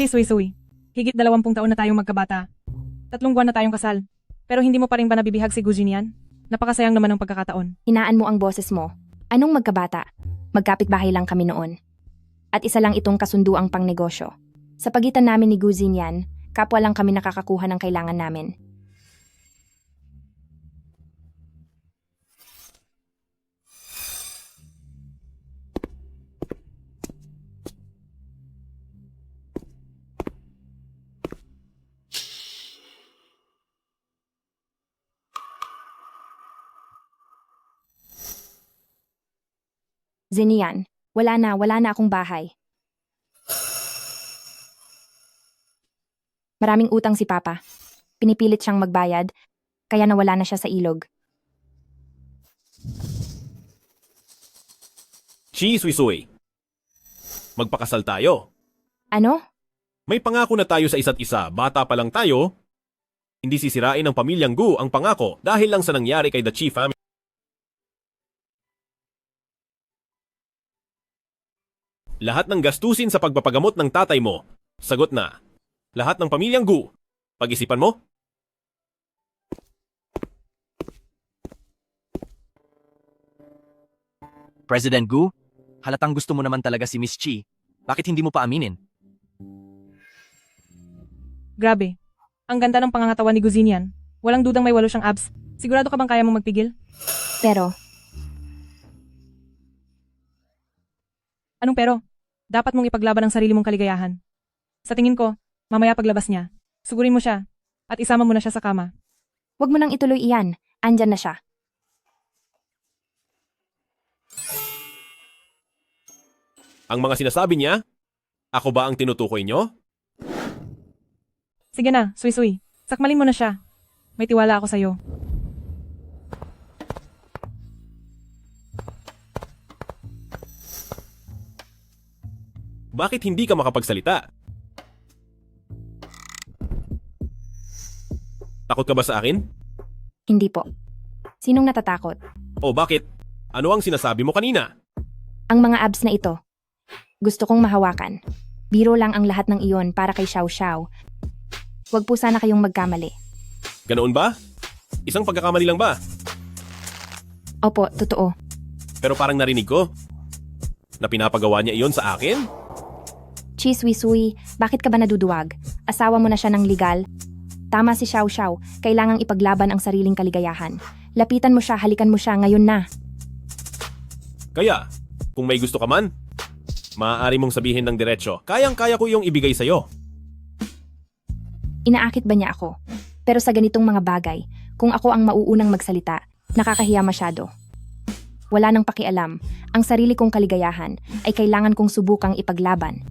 Chiswi-sui. Higit 20 taon na tayong magkabata. 3 buwan na tayong kasal. Pero hindi mo pa rin ba nabibihag si Gujin yan? Napakasayang naman ng pagkakataon. Hinaan mo ang boses mo. Anong magkabata? Magkapit-bahay lang kami noon. At isa lang itong kasunduang pangnegosyo. Sa pagitan namin ni Guzin yan, kapwa lang kami nakakakuha ng kailangan namin. Zenian, wala na akong bahay. Maraming utang si Papa. Pinipilit siyang magbayad, kaya nawala na siya sa ilog. Chiswi-sui. Magpakasal tayo. Ano? May pangako na tayo sa isa't isa, bata pa lang tayo. Hindi sisirain ng pamilyang Gu ang pangako dahil lang sa nangyari kay the Chi family. Lahat ng gastusin sa pagpapagamot ng tatay mo, sagot na. Lahat ng pamilyang Gu, pag-isipan mo? President Gu, halatang gusto mo naman talaga si Miss Chi. Bakit hindi mo pa aminin? Grabe. Ang ganda ng pangangatawan ni Guzin yan. Walang dudang may 8 siyang abs. Sigurado ka bang kaya mong magpigil? Pero, Anong pero? Dapat mong ipaglaban ang sarili mong kaligayahan. Sa tingin ko, mamaya paglabas niya, sugurin mo siya at isama mo na siya sa kama. wag mo nang ituloy iyan. Andyan na siya. Ang mga sinasabi niya, ako ba ang tinutukoy nyo? Sige na, Sui-sui. Sakmalin mo na siya. May tiwala ako sa'yo. Bakit hindi ka makapagsalita? Takot ka ba sa akin? Hindi po. Sinong natatakot? O bakit? Ano ang sinasabi mo kanina? Ang mga abs na ito. Gusto kong mahawakan. Biro lang ang lahat ng iyon para kay Xiao Xiao. Huwag po sana kayong magkamali. Ganoon ba? Isang pagkakamali lang ba? Opo, totoo. Pero parang narinig ko na pinapagawa niya iyon sa akin? Chiswi-sui, bakit ka ba naduduwag? Asawa mo na siya ng legal? Tama si Xiao Xiao, kailangang ipaglaban ang sariling kaligayahan. Lapitan mo siya, halikan mo siya ngayon na. Kaya, kung may gusto ka man, maaari mong sabihin ng diretsyo, kayang-kaya ko iyong ibigay sa'yo. Inaakit ba niya ako? Pero sa ganitong mga bagay, kung ako ang mauunang magsalita, nakakahiya masyado. Wala nang pakialam, ang sarili kong kaligayahan ay kailangan kong subukang ipaglaban.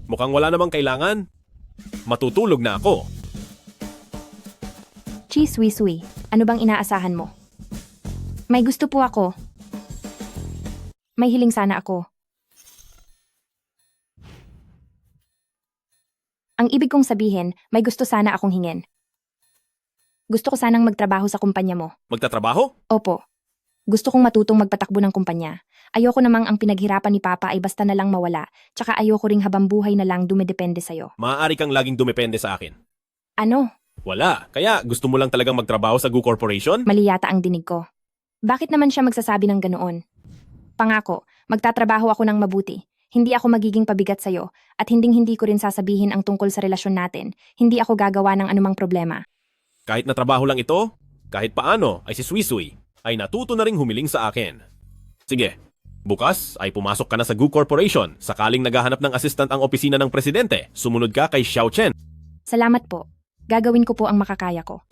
Mukhang wala namang kailangan. Matutulog na ako. Chiswi-sui, ano bang inaasahan mo? May gusto po ako. May hiling sana ako. Ang ibig kong sabihin, may gusto sana akong hingin. Gusto ko sanang magtrabaho sa kumpanya mo. Magtatrabaho? Opo. Gusto kong matutong magpatakbo ng kumpanya. Ayoko namang ang pinaghirapan ni Papa ay basta na lang mawala, tsaka ayoko ring habang buhay na lang dumedepende sa'yo. Maaari kang laging dumepende sa akin. Ano? Wala. Kaya gusto mo lang talagang magtrabaho sa Gu Corporation? Mali yata ang dinig ko. Bakit naman siya magsasabi ng ganoon? Pangako, magtatrabaho ako ng mabuti. Hindi ako magiging pabigat sa'yo at hinding-hindi ko rin sasabihin ang tungkol sa relasyon natin. Hindi ako gagawa ng anumang problema. Kahit na trabaho lang ito, kahit paano ay si Sui-sui ay natuto na ring humiling sa akin. Sige, bukas ay pumasok ka na sa Gu Corporation. Sakaling naghahanap ng assistant ang opisina ng presidente, sumunod ka kay Xiao Chen. Salamat po. Gagawin ko po ang makakaya ko.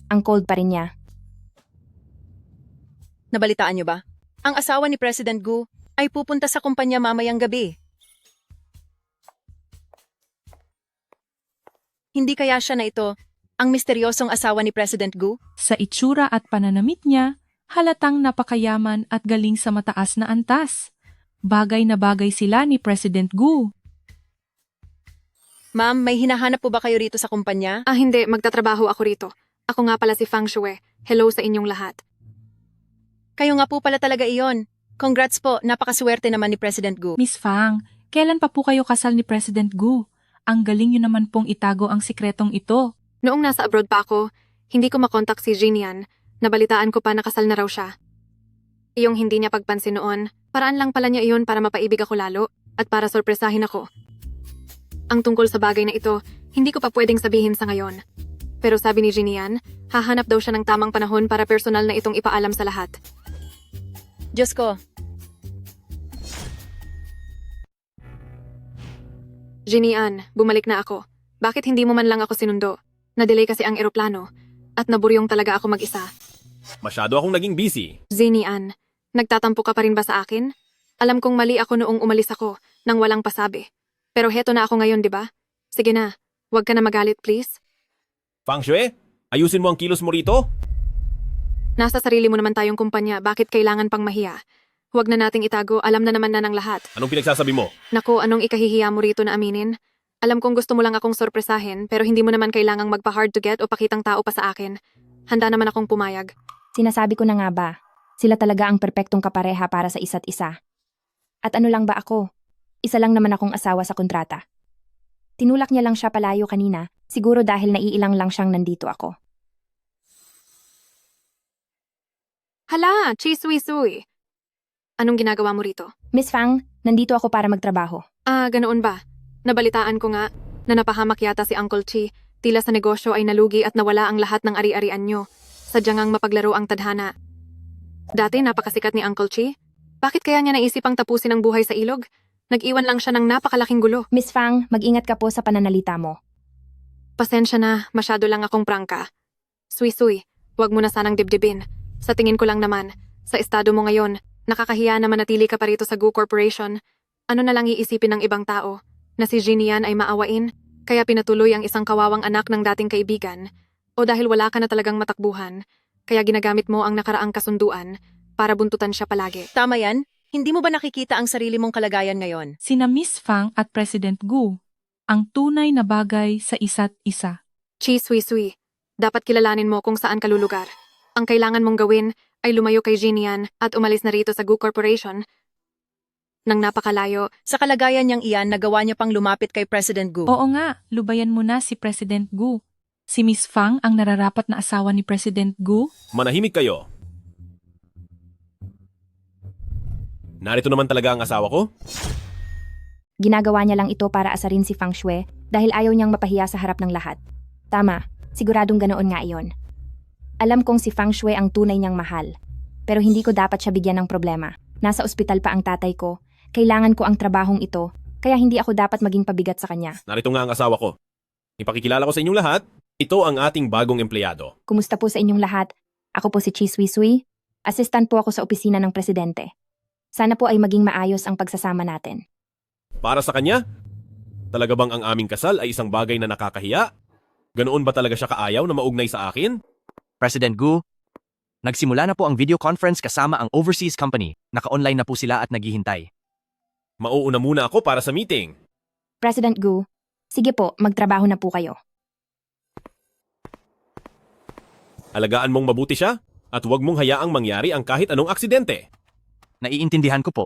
Ang cold pa rin niya. Nabalitaan niyo ba? Ang asawa ni President Gu ay pupunta sa kumpanya mamayang gabi. Hindi kaya siya na ito ang misteryosong asawa ni President Gu? Sa itsura at pananamit niya, halatang napakayaman at galing sa mataas na antas. Bagay na bagay sila ni President Gu. Ma'am, may hinahanap po ba kayo rito sa kumpanya? Hindi. Magtatrabaho ako rito. Ako nga pala si Fang Shui. Hello sa inyong lahat. Kayo nga po pala talaga iyon. Congrats po, napakaswerte naman ni President Gu. Miss Fang, kailan pa po kayo kasal ni President Gu? Ang galing nyo naman pong itago ang sikretong ito. Noong nasa abroad pa ako, hindi ko makontak si Jinian. Nabalitaan ko pa nakasal na raw siya. Iyong hindi niya pagpansin noon, paraan lang pala niya iyon para mapaibig ako lalo at para sorpresahin ako. Ang tungkol sa bagay na ito, hindi ko pa pwedeng sabihin sa ngayon. Pero sabi ni Jinian, hahanap daw siya ng tamang panahon para personal na itong ipaalam sa lahat. Diyos ko, Jinian, bumalik na ako. Bakit hindi mo man lang ako sinundo? Na-delay kasi ang eroplano at naburyong talaga ako mag-isa. Masyado akong naging busy. Jinian, nagtatampo ka pa rin ba sa akin? Alam kong mali ako noong umalis ako nang walang pasabi. Pero heto na ako ngayon, di ba? Sige na, huwag ka na magalit please. Fang Shui, ayusin mo ang kilos mo rito. Nasa sarili mo naman tayong kumpanya, bakit kailangan pang mahiya? Huwag na nating itago, alam na naman na ng lahat. Anong pinagsasabi mo? Naku, anong ikahihiya mo rito na aminin? Alam kong gusto mo lang akong sorpresahin, pero hindi mo naman kailangang magpa-hard to get o pakitang tao pa sa akin. Handa naman akong pumayag. Sinasabi ko na nga ba, sila talaga ang perpektong kapareha para sa isa't isa. At ano lang ba ako? Isa lang naman akong asawa sa kontrata. Tinulak niya lang siya palayo kanina, siguro dahil naiilang lang siyang nandito ako. Hala, chisui-sui. Anong ginagawa mo rito? Miss Fang, nandito ako para magtrabaho. Ah, ganoon ba? Nabalitaan ko nga na napahamak yata si Uncle Chi. Tila sa negosyo ay nalugi at nawala ang lahat ng ari-arian nyo. Sadyang ang mapaglaro ang tadhana. Dati napakasikat ni Uncle Chi. Bakit kaya niya naisip ang tapusin ang buhay sa ilog? Nag-iwan lang siya ng napakalaking gulo. Miss Fang, mag-ingat ka po sa pananalita mo. Pasensya na, masyado lang akong prangka. Sui-sui, huwag mo na sanang dibdibin. Sa tingin ko lang naman, sa estado mo ngayon, nakakahiya na manatili ka pa rito sa Gu Corporation. Ano na lang iisipin ng ibang tao? Na si Jinian ay maawain, kaya pinatuloy ang isang kawawang anak ng dating kaibigan? O dahil wala ka na talagang matakbuhan, kaya ginagamit mo ang nakaraang kasunduan para buntutan siya palagi? tama yan? Hindi mo ba nakikita ang sarili mong kalagayan ngayon? Sina Miss Fang at President Gu, ang tunay na bagay sa isa't isa. Chi Sui-sui, dapat kilalanin mo kung saan ka lulugar. Ang kailangan mong gawin ay lumayo kay Jinian at umalis na rito sa Gu Corporation nang napakalayo. Sa kalagayan niyang iyan, nagawa niya pang lumapit kay President Gu. Oo nga, lubayan mo na si President Gu. Si Miss Fang ang nararapat na asawa ni President Gu. Manahimik kayo. Narito naman talaga ang asawa ko? Ginagawa niya lang ito para asarin si Fang Shui dahil ayaw niyang mapahiya sa harap ng lahat. Tama, siguradong ganoon nga iyon. Alam kong si Fang Shui ang tunay niyang mahal. Pero hindi ko dapat siya bigyan ng problema. Nasa ospital pa ang tatay ko. Kailangan ko ang trabahong ito, kaya hindi ako dapat maging pabigat sa kanya. Narito nga ang asawa ko. Ipakikilala ko sa inyong lahat, ito ang ating bagong empleyado. Kumusta po sa inyong lahat? Ako po si Chi Sui-sui. Assistant po ako sa opisina ng presidente. Sana po ay maging maayos ang pagsasama natin. Para sa kanya, talaga bang ang aming kasal ay isang bagay na nakakahiya? Ganoon ba talaga siya kaayaw na maugnay sa akin? President Gu, nagsimula na po ang video conference kasama ang overseas company. Naka-online na po sila at naghihintay. Mauuna muna ako para sa meeting. President Gu, sige po, magtrabaho na po kayo. Alagaan mong mabuti siya at huwag mong hayaang mangyari ang kahit anong aksidente. Naiintindihan ko po.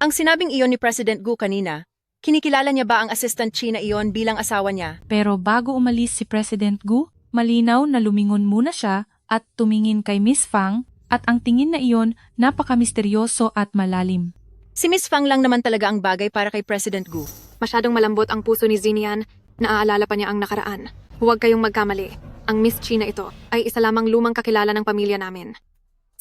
Ang sinabing iyon ni President Gu kanina, kinikilala niya ba ang Assistant Chi na iyon bilang asawa niya? Pero bago umalis si President Gu, malinaw na lumingon muna siya at tumingin kay Miss Fang at ang tingin na iyon napaka-misteryoso at malalim. Si Miss Fang lang naman talaga ang bagay para kay President Gu. Masyadong malambot ang puso ni Jinian, naaalala pa niya ang nakaraan. Huwag kayong magkamali. Ang Miss Chi na ito ay isa lamang lumang kakilala ng pamilya namin.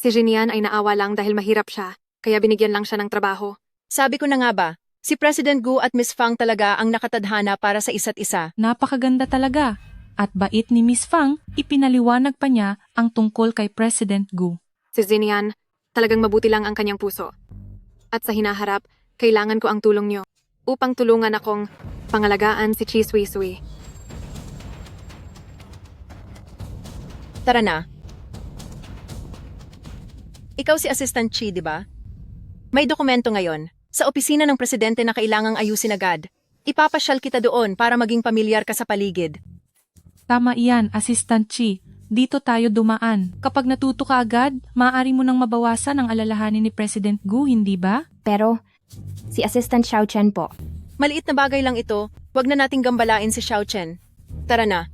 Si Jinian ay naawa lang dahil mahirap siya, kaya binigyan lang siya ng trabaho. Sabi ko na nga ba, si President Gu at Miss Fang talaga ang nakatadhana para sa isa't isa. Napakaganda talaga. At bait ni Miss Fang, ipinaliwanag pa niya ang tungkol kay President Gu. Si Jinian, talagang mabuti lang ang kanyang puso. At sa hinaharap, kailangan ko ang tulong niyo upang tulungan akong pangalagaan si Chi Sui-sui. Tara na. Ikaw si Assistant Chi, di ba? May dokumento ngayon sa opisina ng presidente na kailangang ayusin agad. Ipapasyal kita doon para maging pamilyar ka sa paligid. Tama iyan, Assistant Chi. dito tayo dumaan. Kapag natuto ka agad, maaari mo nang mabawasan ang alalahanin ni President Gu, hindi ba? Pero, si Assistant Xiao Chen po. Maliit na bagay lang ito, wag na nating gambalain si Xiao Chen. Tara na.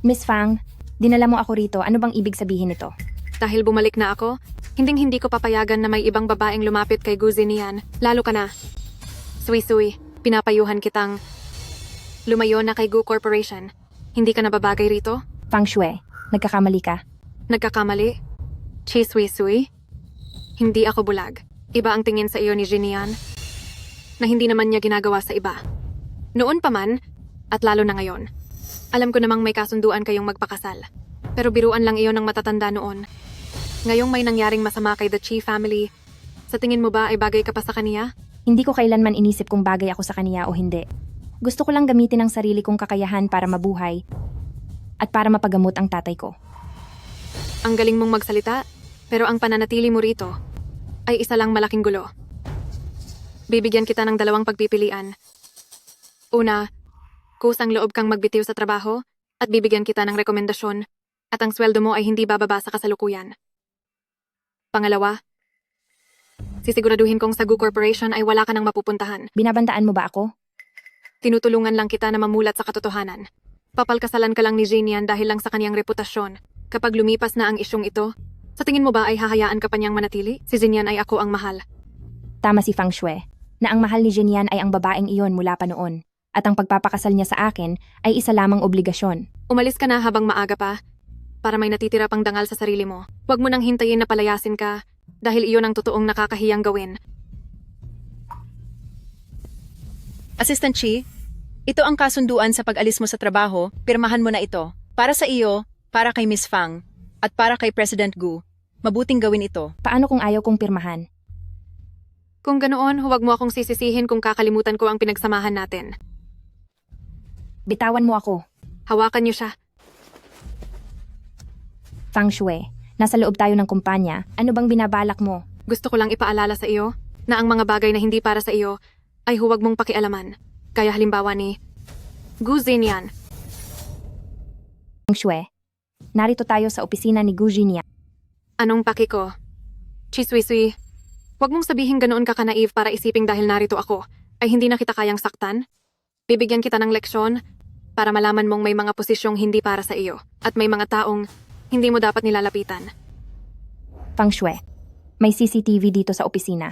Miss Fang, dinala mo ako rito. Ano bang ibig sabihin nito? Dahil bumalik na ako, hindi ko papayagan na may ibang babaeng lumapit kay Gu Zinian. Lalo ka na. Sui, pinapayuhan kitang lumayo na kay Gu Corporation. Hindi ka nababagay rito? Fang Shui, nagkakamali ka. Nagkakamali? Chi Sui? Hindi ako bulag. Iba ang tingin sa iyo ni Jinian na hindi naman niya ginagawa sa iba. Noon pa man, at lalo na ngayon. Alam ko namang may kasunduan kayong magpakasal. Pero biruan lang iyon ng matatanda noon. Ngayong may nangyaring masama kay the Chi family, sa tingin mo ba ay bagay ka pa sa kaniya? Hindi ko kailanman inisip kung bagay ako sa kaniya o hindi. Gusto ko lang gamitin ang sarili kong kakayahan para mabuhay at para mapagamot ang tatay ko. Ang galing mong magsalita, pero ang pananatili mo rito ay isa lang malaking gulo. Bibigyan kita ng dalawang pagpipilian. Una, kusang loob kang magbitiw sa trabaho at bibigyan kita ng rekomendasyon at ang sweldo mo ay hindi bababa sa kasalukuyan. Pangalawa, sisiguraduhin kong sa Gu Corporation ay wala ka nang mapupuntahan. Binabandaan mo ba ako? Tinutulungan lang kita na mamulat sa katotohanan. Papalkasalan ka lang ni Jinian dahil lang sa kanyang reputasyon. Kapag lumipas na ang isyong ito, sa tingin mo ba ay hahayaan ka pa niyang manatili? Si Jinian ay ako ang mahal. Tama si Fang Shui, na ang mahal ni Jinian ay ang babaeng iyon mula pa noon. At ang pagpapakasal niya sa akin ay isa lamang obligasyon. Umalis ka na habang maaga pa, para may natitira pang dangal sa sarili mo. Huwag mo nang hintayin na palayasin ka, dahil iyon ang totoong nakakahiyang gawin. Assistant Chi, ito ang kasunduan sa pag-alis mo sa trabaho, pirmahan mo na ito. Para sa iyo, para kay Miss Fang, at para kay President Gu. Mabuting gawin ito. Paano kung ayaw kong pirmahan? Kung ganoon, huwag mo akong sisisihin kung kakalimutan ko ang pinagsamahan natin. Bitawan mo ako. Hawakan niyo siya. Fang Shui, nasa loob tayo ng kumpanya. Ano bang binabalak mo? Gusto ko lang ipaalala sa iyo na ang mga bagay na hindi para sa iyo ay huwag mong pakialaman. Kaya halimbawa ni Gu Zinian. Fang Shui, narito tayo sa opisina ni Gu Jinian. Anong paki ko? Chiswiswi, huwag mong sabihin ganoon ka ka-naive para isiping dahil narito ako ay hindi na kita kayang saktan. Bibigyan kita ng leksyon para malaman mong may mga posisyong hindi para sa iyo at may mga taong hindi mo dapat nilalapitan. Fang Shui, may CCTV dito sa opisina.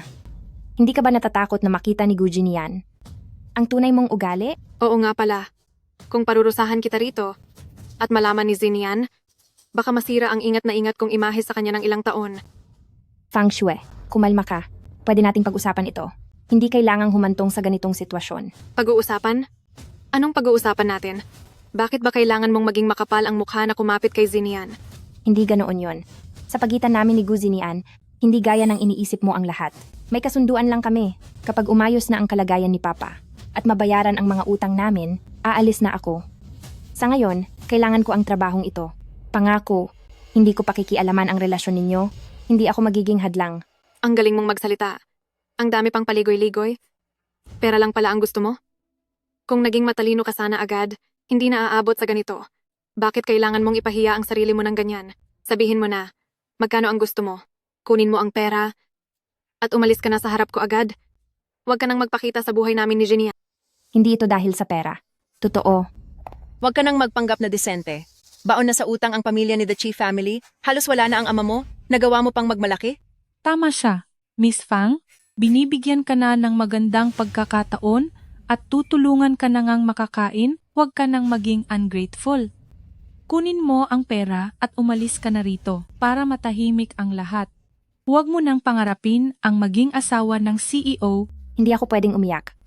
Hindi ka ba natatakot na makita ni Gu Jinian ang tunay mong ugali? Oo nga pala. Kung parurusahan kita rito at malaman ni Zinian, baka masira ang ingat na ingat kong imahe sa kanya ng ilang taon. Fang Shui, kumalma ka. Pwede nating pag-usapan ito. Hindi kailangang humantong sa ganitong sitwasyon. Pag-uusapan? Anong pag-uusapan natin? Bakit ba kailangan mong maging makapal ang mukha na kumapit kay Zinian? Hindi ganoon yon. Sa pagitan namin ni Gu Zinian, hindi gaya ng iniisip mo ang lahat. May kasunduan lang kami. Kapag umayos na ang kalagayan ni Papa at mabayaran ang mga utang namin, aalis na ako. Sa ngayon, kailangan ko ang trabahong ito. Pangako, hindi ko pakikialaman ang relasyon ninyo. Hindi ako magiging hadlang. Ang galing mong magsalita. Ang dami pang paligoy-ligoy. Pera lang pala ang gusto mo? Kung naging matalino ka sana agad, hindi na aabot sa ganito. Bakit kailangan mong ipahiya ang sarili mo ng ganyan? Sabihin mo na, magkano ang gusto mo? Kunin mo ang pera at umalis ka na sa harap ko agad. Huwag ka nang magpakita sa buhay namin ni Genia. Hindi ito dahil sa pera. Totoo. Huwag ka nang magpanggap na disente. Baon na sa utang ang pamilya ni the Chi family, halos wala na ang ama mo, nagawa mo pang magmalaki? Tama siya. Miss Fang, binibigyan ka na ng magandang pagkakataon at tutulungan ka na ngang makakain, huwag ka nang maging ungrateful. Kunin mo ang pera at umalis ka na rito para matahimik ang lahat. Huwag mo nang pangarapin ang maging asawa ng CEO. Hindi ako pwedeng umiyak.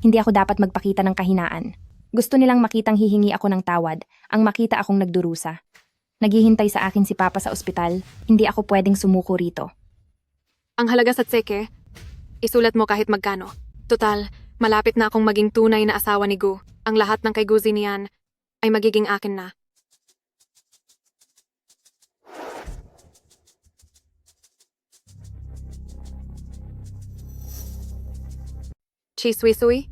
Hindi ako dapat magpakita ng kahinaan. Gusto nilang makitang hihingi ako ng tawad, ang makita akong nagdurusa. Naghihintay sa akin si Papa sa ospital, hindi ako pwedeng sumuko rito. Ang halaga sa tseke, isulat mo kahit magkano. Total, malapit na akong maging tunay na asawa ni Gu. Ang lahat ng kay Gu Zinian ay magiging akin na. Chi Suisui,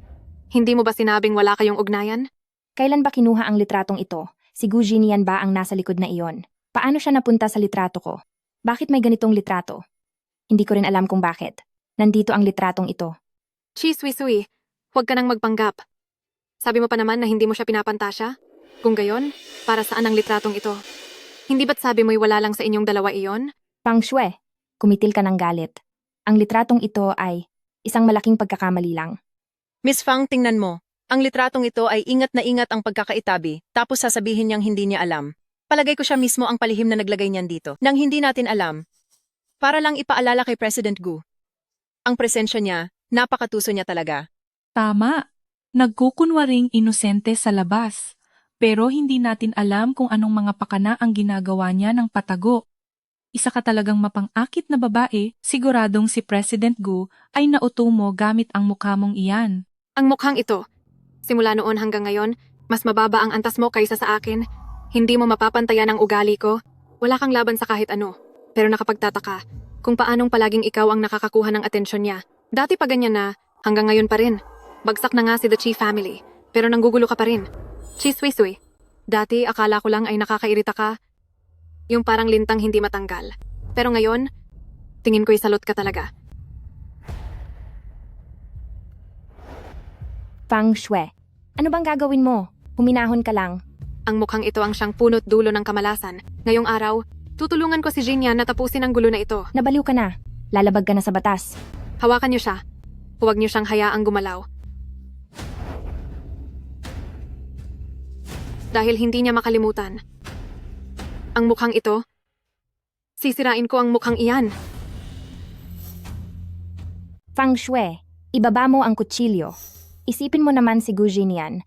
hindi mo ba sinabing wala kayong ugnayan? Kailan ba kinuha ang litratong ito? Si Gu Jinian ba ang nasa likod na iyon? Paano siya napunta sa litrato ko? Bakit may ganitong litrato? Hindi ko rin alam kung bakit. Nandito ang litratong ito. Chi Suisui, huwag ka nang magpanggap. Sabi mo pa naman na hindi mo siya pinapantasya? Kung gayon, para saan ang litratong ito? Hindi ba't sabi mo'y wala lang sa inyong dalawa iyon? Pang Shui, kumitil ka ng galit. Ang litratong ito ay isang malaking pagkakamali lang. Miss Fang, tingnan mo. Ang litratong ito ay ingat na ingat ang pagkakaitabi, tapos sasabihin niyang hindi niya alam. Palagay ko siya mismo ang palihim na naglagay niyan dito, nang hindi natin alam. Para lang ipaalala kay President Gu. Ang presensya niya, napakatuso niya talaga. Tama. Nagkukunwaring inosente sa labas. Pero hindi natin alam kung anong mga pakana ang ginagawa niya ng patago. Isa ka talagang mapang-akit na babae, siguradong si President Gu ay nauto mo gamit ang mukha mong iyan. Ang mukhang ito, simula noon hanggang ngayon, mas mababa ang antas mo kaysa sa akin. Hindi mo mapapantayan ang ugali ko. Wala kang laban sa kahit ano. Pero nakapagtataka kung paanong palaging ikaw ang nakakakuha ng atensyon niya. Dati pa ganyan na, hanggang ngayon pa rin. Bagsak na nga si The Chi family, pero nanggugulo ka pa rin. Chi Suisui, dati akala ko lang ay nakakairita ka. Yung parang lintang hindi matanggal. Pero ngayon, tingin ko'y salot ka talaga. Pang Shui, ano bang gagawin mo? Huminahon ka lang. Ang mukhang ito ang siyang punot dulo ng kamalasan. Ngayong araw, tutulungan ko si Jinya na tapusin ang gulo na ito. Nabaliw ka na. Lalabag ka na sa batas. Hawakan niyo siya. Huwag niyo siyang hayaang gumalaw. Dahil hindi niya makalimutan. Ang mukhang ito, sisirain ko ang mukhang iyan. Fang Shui, ibaba mo ang kutsilyo. Isipin mo naman si Gu Jinian.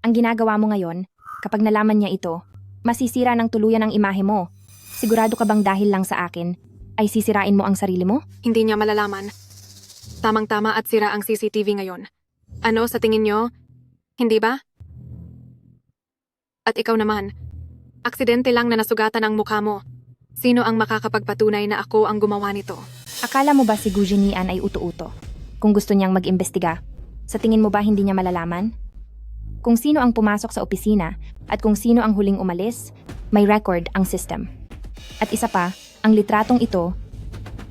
Ang ginagawa mo ngayon, kapag nalaman niya ito, masisira ng tuluyan ang imahe mo. Sigurado ka bang dahil lang sa akin, ay sisirain mo ang sarili mo? Hindi niya malalaman. Tamang-tama at sira ang CCTV ngayon. Ano sa tingin niyo? Hindi ba? At ikaw naman, aksidente lang na nasugatan ang mukha mo. Sino ang makakapagpatunay na ako ang gumawa nito? Akala mo ba si Gu Jinian ay uto-uto? Kung gusto niyang mag-imbestiga, sa tingin mo ba hindi niya malalaman? Kung sino ang pumasok sa opisina at kung sino ang huling umalis, may record ang system. At isa pa, ang litratong ito,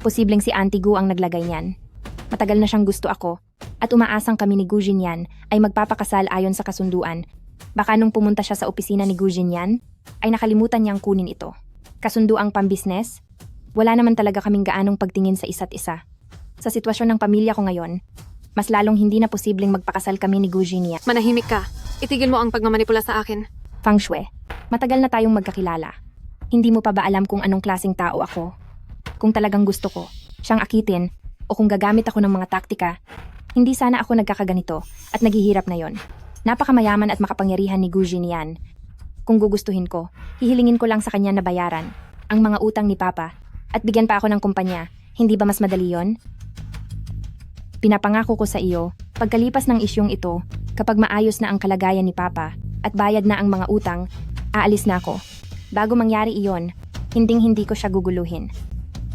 posibleng si Auntie Gu ang naglagay niyan. Matagal na siyang gusto ako at umaasang kami ni Gu Jinian ay magpapakasal ayon sa kasunduan. Baka nung pumunta siya sa opisina ni Gu Jinian, ay nakalimutan niyang kunin ito. Kasunduang pambisnes, wala naman talaga kaming gaanong pagtingin sa isa't isa. Sa sitwasyon ng pamilya ko ngayon, mas lalong hindi na posibleng magpakasal kami ni Gu Jinian. Manahimik ka. Itigil mo ang pagmamanipula sa akin. Fang Shui, matagal na tayong magkakilala. Hindi mo pa ba alam kung anong klaseng tao ako? Kung talagang gusto ko, siyang akitin, o kung gagamit ako ng mga taktika, hindi sana ako nagkakaganito at naghihirap na yon. Napakamayaman at makapangyarihan ni Gu Jinian. Kung gugustuhin ko, hihilingin ko lang sa kanya na bayaran ang mga utang ni Papa at bigyan pa ako ng kumpanya. Hindi ba mas madali yon? Pinapangako ko sa iyo, pagkalipas ng isyong ito, kapag maayos na ang kalagayan ni Papa at bayad na ang mga utang, aalis na ako. Bago mangyari iyon, hinding-hindi ko siya guguluhin.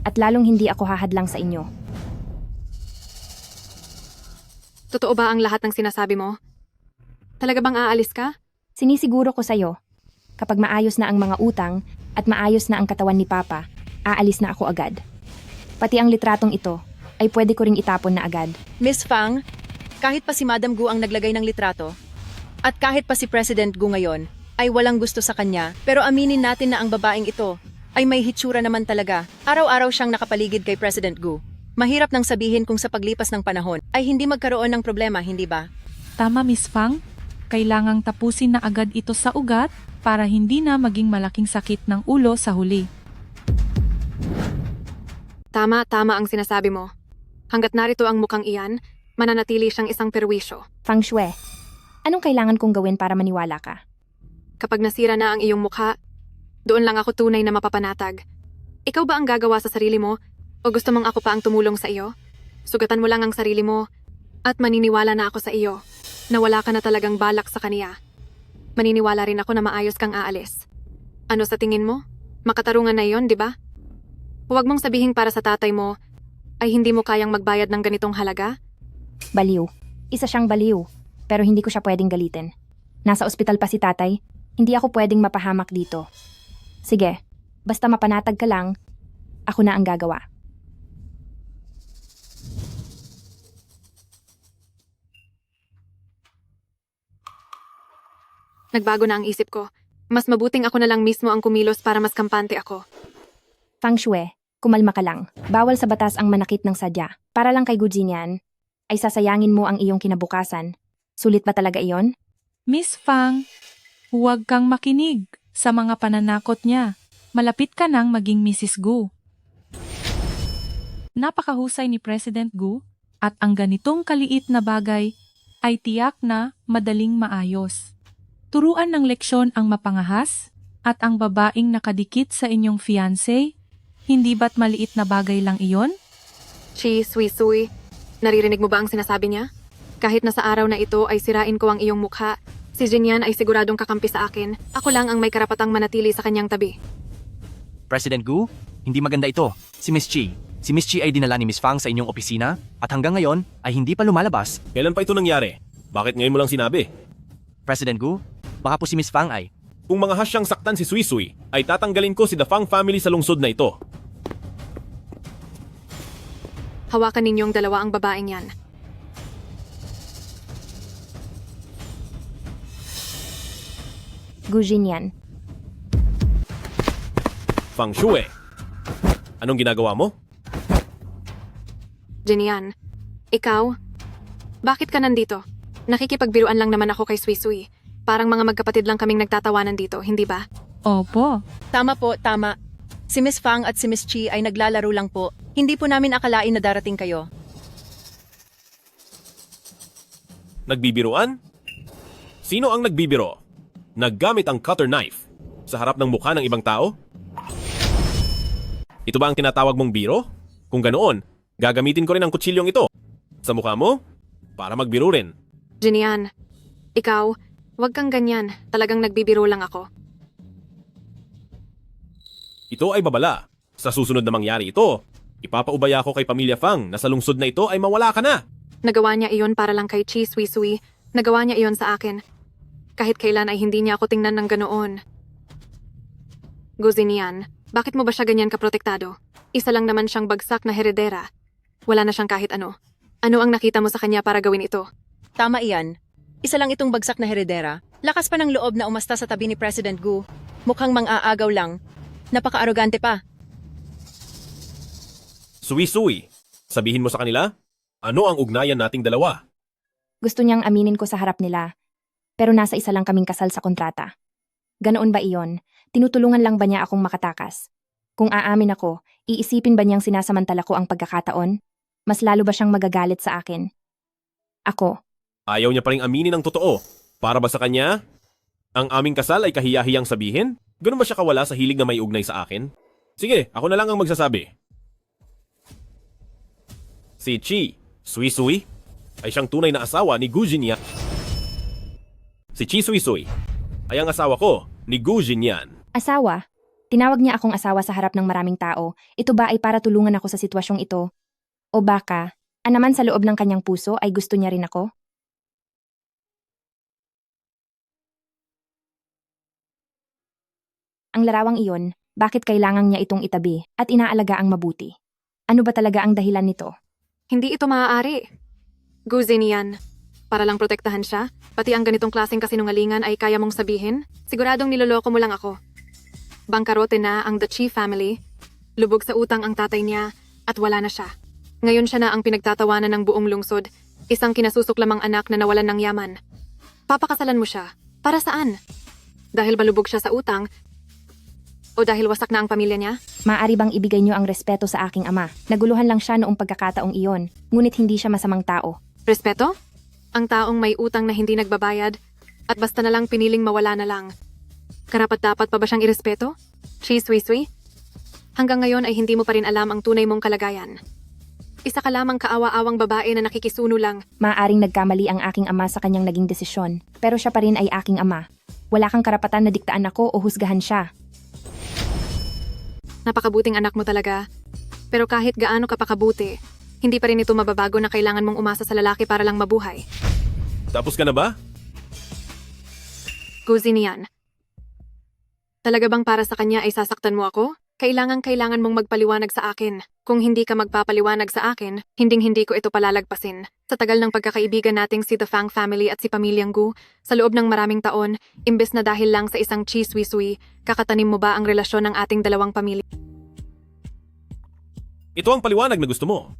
At lalong hindi ako hahadlang sa inyo. Totoo ba ang lahat ng sinasabi mo? Talaga bang aalis ka? Sinisiguro ko sa iyo, kapag maayos na ang mga utang at maayos na ang katawan ni Papa, aalis na ako agad. Pati ang litratong ito ay pwede ko ring itapon na agad. Miss Fang, kahit pa si Madam Gu ang naglagay ng litrato, at kahit pa si President Gu ngayon, ay walang gusto sa kanya, pero aminin natin na ang babaeng ito ay may hitsura naman talaga. Araw-araw siyang nakapaligid kay President Gu. Mahirap nang sabihin kung sa paglipas ng panahon ay hindi magkaroon ng problema, hindi ba? Tama, Miss Fang. Kailangang tapusin na agad ito sa ugat para hindi na maging malaking sakit ng ulo sa huli. Tama ang sinasabi mo. Hanggat narito ang mukhang iyan, mananatili siyang isang perwisyo. Fang Shui, anong kailangan kong gawin para maniwala ka? Kapag nasira na ang iyong mukha, doon lang ako tunay na mapapanatag. Ikaw ba ang gagawa sa sarili mo o gusto mong ako pa ang tumulong sa iyo? Sugatan mo lang ang sarili mo at maniniwala na ako sa iyo na wala ka na talagang balak sa kaniya. Maniniwala rin ako na maayos kang aalis. Ano sa tingin mo? Makatarungan na iyon, di ba? Huwag mong sabihin para sa tatay mo ay hindi mo kayang magbayad ng ganitong halaga? Baliw. Isa siyang baliw, pero hindi ko siya pwedeng galitin. Nasa ospital pa si tatay, hindi ako pwedeng mapahamak dito. Sige, basta mapanatag ka lang, ako na ang gagawa. Nagbago na ang isip ko. Mas mabuting ako na lang mismo ang kumilos para mas kampante ako. Fang Shui, kumalma ka lang. Bawal sa batas ang manakit ng sadya. Para lang kay Gujin yan, ay sasayangin mo ang iyong kinabukasan. Sulit ba talaga iyon? Miss Fang, huwag kang makinig sa mga pananakot niya. Malapit ka nang maging Mrs. Gu. Napakahusay ni President Gu at ang ganitong kaliit na bagay ay tiyak na madaling maayos. Turuan ng leksyon ang mapangahas at ang babaeng nakadikit sa inyong fiancé. Hindi ba't maliit na bagay lang iyon? Chi Sui, naririnig mo ba ang sinasabi niya? Kahit na sa araw na ito ay sirain ko ang iyong mukha, si Jinyan ay siguradong kakampi sa akin. Ako lang ang may karapatang manatili sa kanyang tabi. President Gu, hindi maganda ito. Si Miss Chi. Si Miss Chi ay dinala ni Miss Fang sa inyong opisina at hanggang ngayon ay hindi pa lumalabas. Kailan pa ito nangyari? Bakit ngayon mo lang sinabi? President Gu, baka po si Miss Fang ay... Kung mga hasyang saktan si Sui Sui, ay tatanggalin ko si The Fang family sa lungsod na ito. Hawakan ninyong dalawa ang babaeng yan. Gujin yan. Fang Shui, anong ginagawa mo? Jinyan, ikaw? Bakit ka nandito? Nakikipagbiruan lang naman ako kay Sui. Parang mga magkapatid lang kaming nagtatawanan dito, hindi ba? Opo. Tama po, tama. Si Miss Fang at si Miss Chi ay naglalaro lang po. Hindi po namin akalain na darating kayo. Nagbibiruan? Sino ang nagbibiro? Naggamit ang cutter knife sa harap ng mukha ng ibang tao? Ito ba ang tinatawag mong biro? Kung ganoon, gagamitin ko rin ang kutsilyong ito sa mukha mo para magbiro rin. Jinyan, ikaw, wag kang ganyan. Talagang nagbibiro lang ako. Ito ay babala. Sa susunod na mangyari ito, ipapaubaya ko kay Pamilya Fang na sa lungsod na ito ay mawala ka na. Nagawa niya iyon para lang kay Chi Sui. Nagawa niya iyon sa akin. Kahit kailan ay hindi niya ako tingnan ng ganoon. Guzinian, bakit mo ba siya ganyan kaprotektado? Isa lang naman siyang bagsak na heredera. Wala na siyang kahit ano. Ano ang nakita mo sa kanya para gawin ito? Tama iyan. Isa lang itong bagsak na heredera. Lakas pa ng loob na umasta sa tabi ni President Gu. Mukhang mang-aagaw lang. Napaka-arogante pa. Sui Sui, sabihin mo sa kanila, ano ang ugnayan nating dalawa? Gusto niyang aminin ko sa harap nila, pero nasa isa lang kaming kasal sa kontrata. Ganoon ba iyon? Tinutulungan lang ba niya akong makatakas? Kung aamin ako, iisipin ba niyang sinasamantala ko ang pagkakataon? Mas lalo ba siyang magagalit sa akin? Ako, Ayaw niya pa rin aminin ang totoo. Para ba sa kanya, ang aming kasal ay kahiya-hiyang sabihin? Ganun ba siya kawala sa hilig na may ugnay sa akin? Sige, ako na lang ang magsasabi. Si Chi, Sui Sui, ay siyang tunay na asawa ni Gu Jinyan. Si Chi Sui Sui ay ang asawa ko ni Gu Jinyan. asawa? Tinawag niya akong asawa sa harap ng maraming tao. Ito ba ay para tulungan ako sa sitwasyong ito? O baka, naman sa loob ng kanyang puso ay gusto niya rin ako? Ang larawang iyon, bakit kailangan niya itong itabi at inaalaga ang mabuti? Ano ba talaga ang dahilan nito? Hindi ito maaari. Guzinian, para lang protektahan siya, pati ang ganitong klaseng kasinungalingan ay kaya mong sabihin? Siguradong niloloko mo lang ako. Bangkarote na ang The Chi family, lubog sa utang ang tatay niya, at wala na siya. Ngayon siya na ang pinagtatawanan ng buong lungsod, isang kinasusuklamang anak na nawalan ng yaman. Papakasalan mo siya. Para saan? Dahil balubog siya sa utang, o dahil wasak na ang pamilya niya? Maaari bang ibigay niyo ang respeto sa aking ama? Naguluhan lang siya noong pagkakataong iyon, ngunit hindi siya masamang tao. Respeto? Ang taong may utang na hindi nagbabayad, at basta na lang piniling mawala na lang. Karapat-dapat pa ba siyang irespeto? Chi Sui? Hanggang ngayon ay hindi mo pa rin alam ang tunay mong kalagayan. Isa ka lamang kaawa-awang babae na nakikisuno lang. Maaaring nagkamali ang aking ama sa kanyang naging desisyon, pero siya pa rin ay aking ama. Wala kang karapatan na diktaan ako o husgahan siya. Napakabuting anak mo talaga. Pero kahit gaano ka pakabuti, Hindi pa rin ito mababago na kailangan mong umasa sa lalaki para lang mabuhay. Tapos ka na ba? Guzinian. Talaga bang para sa kanya ay sasaktan mo ako? Kailangan mong magpaliwanag sa akin. Kung hindi ka magpapaliwanag sa akin, hinding-hindi ko ito palalagpasin. Sa tagal ng pagkakaibigan nating si The Fang family at si Pamilyang Gu, sa loob ng maraming taon, imbes na dahil lang sa isang chi sui-sui, kakatanim mo ba ang relasyon ng ating dalawang pamilya? Ito ang paliwanag na gusto mo.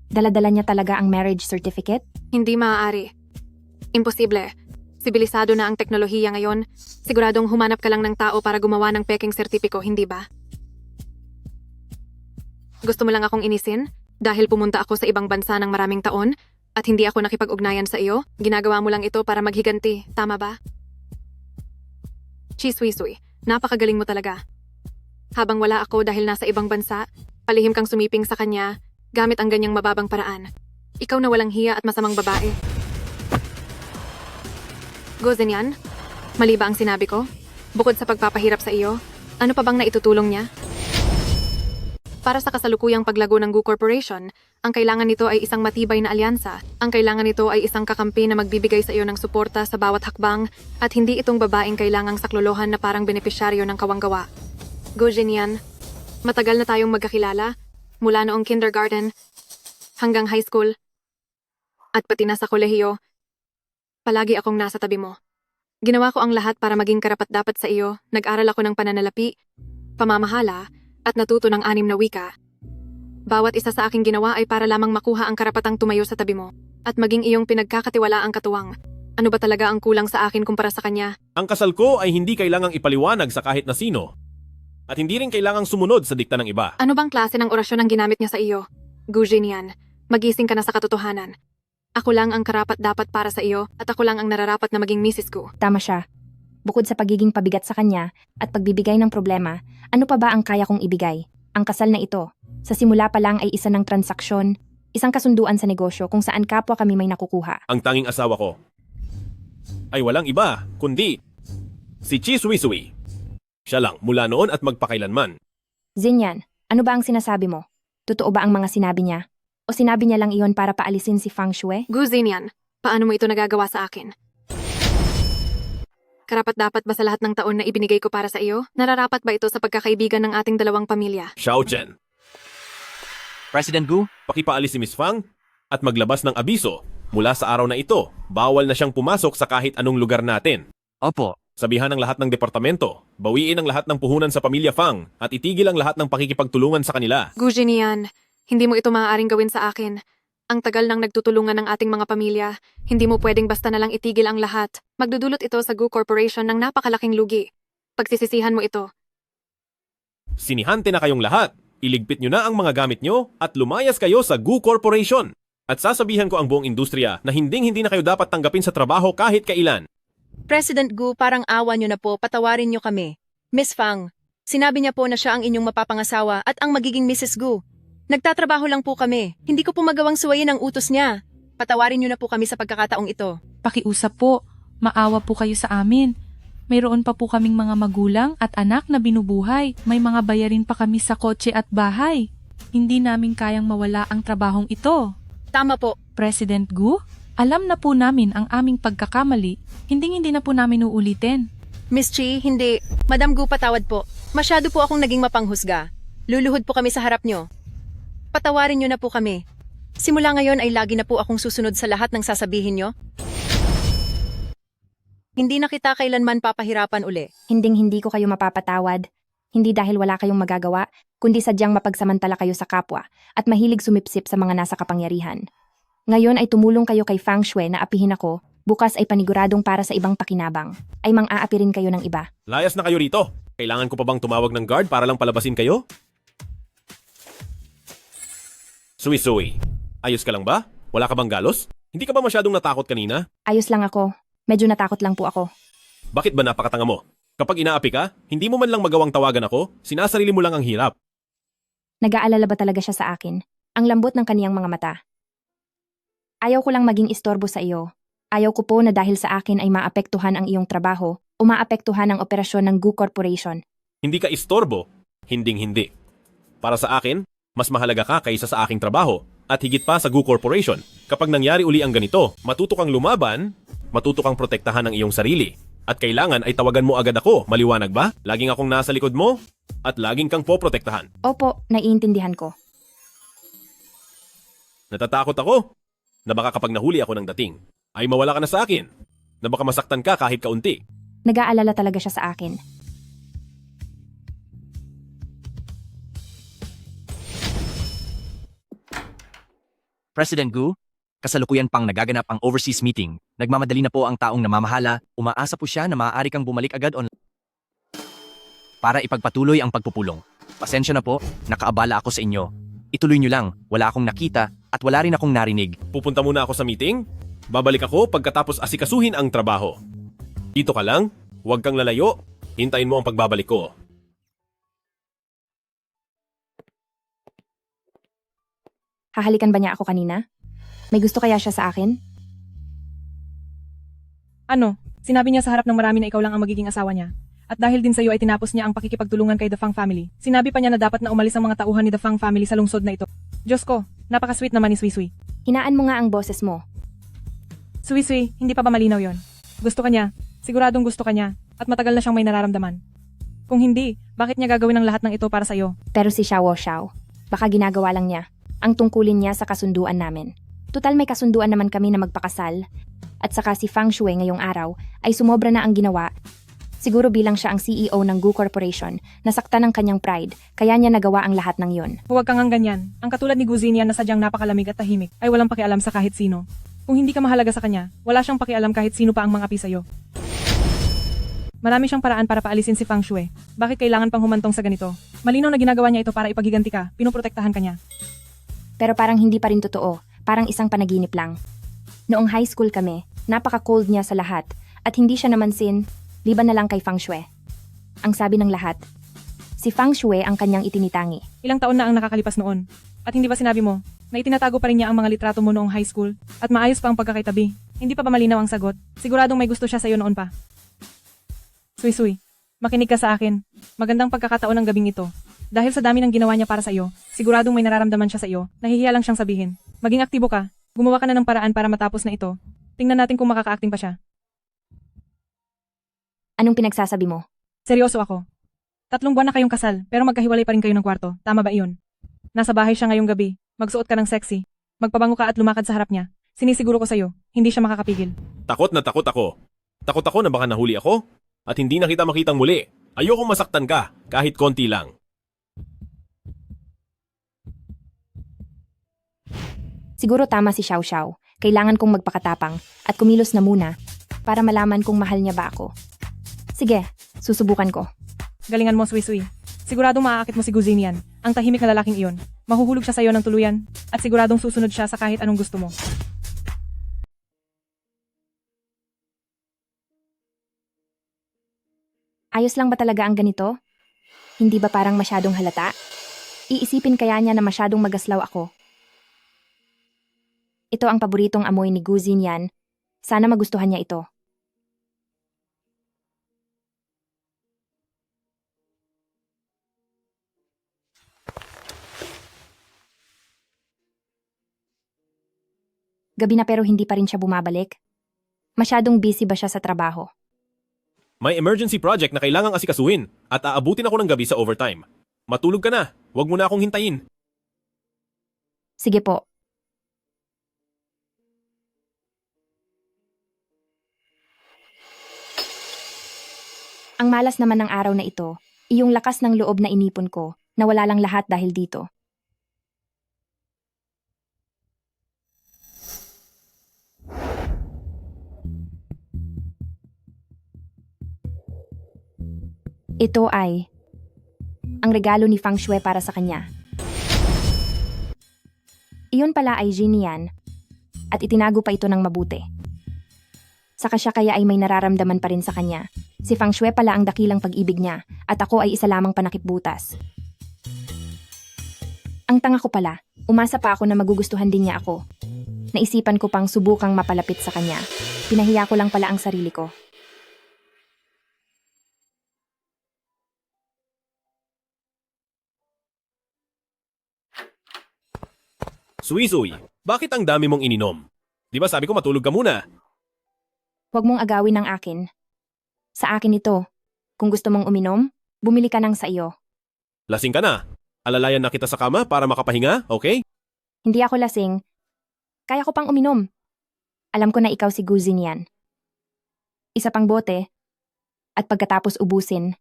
Dala-dala niya talaga ang marriage certificate? Hindi maaari. Imposible. Sibilisado na ang teknolohiya ngayon. Siguradong humanap ka lang ng tao para gumawa ng peking sertipiko, hindi ba? Gusto mo lang akong inisin? Dahil pumunta ako sa ibang bansa ng maraming taon at hindi ako nakipag-ugnayan sa iyo? Ginagawa mo lang ito para maghiganti, tama ba? Chiswisui, napakagaling mo talaga. Habang wala ako dahil nasa ibang bansa, palihim kang sumiping sa kanya gamit ang ganyang mababang paraan. Ikaw na walang hiya at masamang babae. Gozenyan, mali ba ang sinabi ko? Bukod sa pagpapahirap sa iyo, ano pa bang naitutulong niya? Para sa kasalukuyang paglago ng Gu Corporation, ang kailangan nito ay isang matibay na alyansa. Ang kailangan nito ay isang kakampi na magbibigay sa iyo ng suporta sa bawat hakbang at hindi itong babaeng kailangang saklolohan na parang benepisyaryo ng kawanggawa. Gozenyan, matagal na tayong magkakilala, mula noong kindergarten hanggang high school at pati na sa kolehiyo. Palagi akong nasa tabi mo. Ginawa ko ang lahat para maging karapat-dapat sa iyo. Nag-aral ako ng pananalapi, pamamahala, at natuto ng 6 na wika. Bawat isa sa aking ginawa ay para lamang makuha ang karapatang tumayo sa tabi mo at maging iyong pinagkakatiwalaang katuwang. Ano ba talaga ang kulang sa akin kumpara sa kanya? Ang kasal ko ay hindi kailangang ipaliwanag sa kahit na sino. At hindi rin kailangang sumunod sa dikta ng iba. Ano bang klase ng orasyon ang ginamit niya sa iyo? Guzinian, magising ka na sa katotohanan. Ako lang ang karapat-dapat para sa iyo at ako lang ang nararapat na maging misis ko. Tama siya. Bukod sa pagiging pabigat sa kanya at pagbibigay ng problema, ano pa ba ang kaya kong ibigay? Ang kasal na ito, sa simula pa lang ay isa ng transaksyon, isang kasunduan sa negosyo kung saan kapwa kami may nakukuha. Ang tanging asawa ko ay walang iba kundi si Chiswisui. Siya lang mula noon at magpakailanman. Zinyan, ano ba ang sinasabi mo? Totoo ba ang mga sinabi niya? O sinabi niya lang iyon para paalisin si Fang Shui? Guzinian, paano mo ito nagagawa sa akin? Karapat-dapat ba sa lahat ng taon na ibinigay ko para sa iyo? Nararapat ba ito sa pagkakaibigan ng ating dalawang pamilya? Xiao Chen, President Gu, pakipaalis si Miss Fang at maglabas ng abiso. Mula sa araw na ito, bawal na siyang pumasok sa kahit anong lugar natin. opo. Sabihan ng lahat ng departamento, bawiin ang lahat ng puhunan sa pamilya Fang at itigil ang lahat ng pakikipagtulungan sa kanila. Guzinian, hindi mo ito maaaring gawin sa akin. Ang tagal nang nagtutulungan ng ating mga pamilya, hindi mo pwedeng basta na lang itigil ang lahat. Magdudulot ito sa Gu Corporation ng napakalaking lugi. Pagsisisihan mo ito. Sinihante na kayong lahat. Iligpit nyo na ang mga gamit nyo at lumayas kayo sa Gu Corporation. At sasabihan ko ang buong industriya na hindi na kayo dapat tanggapin sa trabaho kahit kailan. President Gu, parang awa nyo na po, patawarin nyo kami. Miss Fang, sinabi niya po na siya ang inyong mapapangasawa at ang magiging Mrs. Gu. Nagtatrabaho lang po kami. Hindi ko po magawang suwayin ang utos niya. Patawarin nyo na po kami sa pagkakataong ito. Pakiusap po, maawa po kayo sa amin. Mayroon pa po kaming mga magulang at anak na binubuhay. May mga bayarin pa kami sa kotse at bahay. Hindi namin kayang mawala ang trabahong ito. Tama po. President Gu, alam na po namin ang aming pagkakamali. Hindi na po namin uulitin. Miss Chi, hindi. Madam Gu, patawad po. Masyado po akong naging mapanghusga. Luluhod po kami sa harap nyo. Patawarin nyo na po kami. Simula ngayon ay lagi na po akong susunod sa lahat ng sasabihin nyo. Hindi na kita kailanman papahirapan uli. Hindi ko kayo mapapatawad. Hindi dahil wala kayong magagawa, kundi sadyang mapagsamantala kayo sa kapwa at mahilig sumipsip sa mga nasa kapangyarihan. Ngayon ay tumulong kayo kay Fang Shui na apihin ako, bukas ay paniguradong para sa ibang pakinabang. Ay mang-aapi rin kayo ng iba. Layas na kayo rito. Kailangan ko pa bang tumawag ng guard para lang palabasin kayo? Suwi-suwi, ayos ka lang ba? Wala ka bang galos? Hindi ka ba masyadong natakot kanina? Ayos lang ako. Medyo natakot lang po ako. Bakit ba napakatanga mo? Kapag inaapi ka, hindi mo man lang magawang tawagan ako, sinasarili mo lang ang hirap. Nag-aalala ba talaga siya sa akin? Ang lambot ng kaniyang mga mata. Ayaw ko lang maging istorbo sa iyo. Ayaw ko po na dahil sa akin ay maapektuhan ang iyong trabaho o maapektuhan ang operasyon ng Gu Corporation. Hindi ka istorbo, hinding-hindi. Para sa akin, mas mahalaga ka kaysa sa aking trabaho at higit pa sa Gu Corporation. Kapag nangyari uli ang ganito, matuto kang lumaban, matuto kang protektahan ang iyong sarili. At kailangan ay tawagan mo agad ako, maliwanag ba? Laging akong nasa likod mo at laging kang poprotektahan. Opo, naiintindihan ko. Natatakot ako na baka kapag nahuli ako ng dating, ay mawala ka na sa akin, na baka masaktan ka kahit kaunti. Nag-aalala talaga siya sa akin. President Gu, kasalukuyan pang nagaganap ang overseas meeting. Nagmamadali na po ang taong namamahala. Umaasa po siya na maaari kang bumalik agad online para ipagpatuloy ang pagpupulong. Pasensya na po, nakaabala ako sa inyo. Ituloy nyo lang, wala akong nakita at wala rin akong narinig. Pupunta muna ako sa meeting, babalik ako pagkatapos asikasuhin ang trabaho. Dito ka lang, huwag kang lalayo, hintayin mo ang pagbabalik ko. Hahalikan ba niya ako kanina? May gusto kaya siya sa akin? Ano, sinabi niya sa harap ng marami na ikaw lang ang magiging asawa niya. At dahil din sa iyo ay tinapos niya ang pakikipagtulungan kay The Fang family. Sinabi pa niya na dapat na umalis ang mga tauhan ni The Fang family sa lungsod na ito. Diyos ko, napaka-sweet naman ni Sui. Hinaan mo nga ang boses mo. Sui, hindi pa ba malinaw yon? Gusto ka niya, siguradong gusto ka niya, at matagal na siyang may nararamdaman. Kung hindi, bakit niya gagawin ang lahat ng ito para sa iyo? Pero si Xiao Xiao, baka ginagawa lang niya. Ang tungkulin niya sa kasunduan namin. Tutal may kasunduan naman kami na magpakasal. At saka si Fang Shui ngayong araw ay sumobra na ang ginawa. Siguro bilang siya ang CEO ng Gu Corporation, nasaktan ng kanyang pride, kaya niya nagawa ang lahat ng yon. Huwag kang ang ganyan. Ang katulad ni Gu Zinian na sadyang napakalamig at tahimik ay walang pakialam sa kahit sino. Kung hindi ka mahalaga sa kanya, wala siyang pakialam kahit sino pa ang mga api sa'yo. Marami siyang paraan para paalisin si Fang Shui. Bakit kailangan pang humantong sa ganito? Malinaw na ginagawa niya ito para ipagiganti ka, pinoprotektahan ka niya. Pero parang hindi pa rin totoo, parang isang panaginip lang. Noong high school kami, napaka-cold niya sa lahat, at hindi siya namansin, liban na lang kay Fang Shui. Ang sabi ng lahat, si Fang Shui ang kanyang itinitangi. Ilang taon na ang nakakalipas noon. At hindi ba sinabi mo, na itinatago pa rin niya ang mga litrato mo noong high school, at maayos pa ang pagkakaitabi? Hindi pa ba malinaw ang sagot? Siguradong may gusto siya sa'yo noon pa. Sui, makinig ka sa akin. Magandang pagkakataon ng gabing ito. Dahil sa dami ng ginawa niya para sa iyo, siguradong may nararamdaman siya sa iyo, nahihiya lang siyang sabihin. Maging aktibo ka, gumawa ka na ng paraan para matapos na ito. Tingnan natin kung makaka-acting pa siya. Anong pinagsasabi mo? Seryoso ako. 3 buwan na kayong kasal, pero magkahiwalay pa rin kayo ng kwarto. Tama ba iyon? Nasa bahay siya ngayong gabi, magsuot ka ng sexy, magpabango ka at lumakad sa harap niya. Sinisiguro ko sa iyo, hindi siya makakapigil. Takot na takot ako. Takot ako na baka nahuli ako at hindi na kita makitang muli. Ayokong masaktan ka, kahit konti lang. Siguro tama si Xiao Xiao. Kailangan kong magpakatapang at kumilos na muna para malaman kung mahal niya ba ako. Sige, susubukan ko. Galingan mo, Sui. Siguradong maaakit mo si Guzinian, ang tahimik na lalaking iyon. Mahuhulog siya sa iyo ng tuluyan, at siguradong susunod siya sa kahit anong gusto mo. Ayos lang ba talaga ang ganito? Hindi ba parang masyadong halata? Iisipin kaya niya na masyadong magaslaw ako. Ito ang paboritong amoy ni Gu Zinian. Sana magustuhan niya ito. Gabi na pero hindi pa rin siya bumabalik. Masyadong busy ba siya sa trabaho? May emergency project na kailangang asikasuhin at aabutin ako ng gabi sa overtime. Matulog ka na, huwag mo na akong hintayin. Sige po. Ang malas naman ng araw na ito, iyong lakas ng loob na inipon ko, nawala lang lahat dahil dito. Ito ay ang regalo ni Fang Shui para sa kanya. Iyon pala ay Jinian at itinago pa ito ng mabuti. Saka siya kaya ay may nararamdaman pa rin sa kanya. Si Fang Shui pala ang dakilang pag-ibig niya at ako ay isa lamang panakipbutas. Ang tanga ko pala, umasa pa ako na magugustuhan din niya ako. Naisipan ko pang subukang mapalapit sa kanya. Pinahiya ko lang pala ang sarili ko. Suy-suy, bakit ang dami mong ininom? Di ba sabi ko matulog ka muna? Huwag mong agawin ng akin. Sa akin ito. Kung gusto mong uminom, bumili ka ng sa iyo. Lasing ka na. Alalayan na kita sa kama para makapahinga, okay? Hindi ako lasing. Kaya ko pang uminom. Alam ko na ikaw si Guzin yan. Isa pang bote. At pagkatapos ubusin,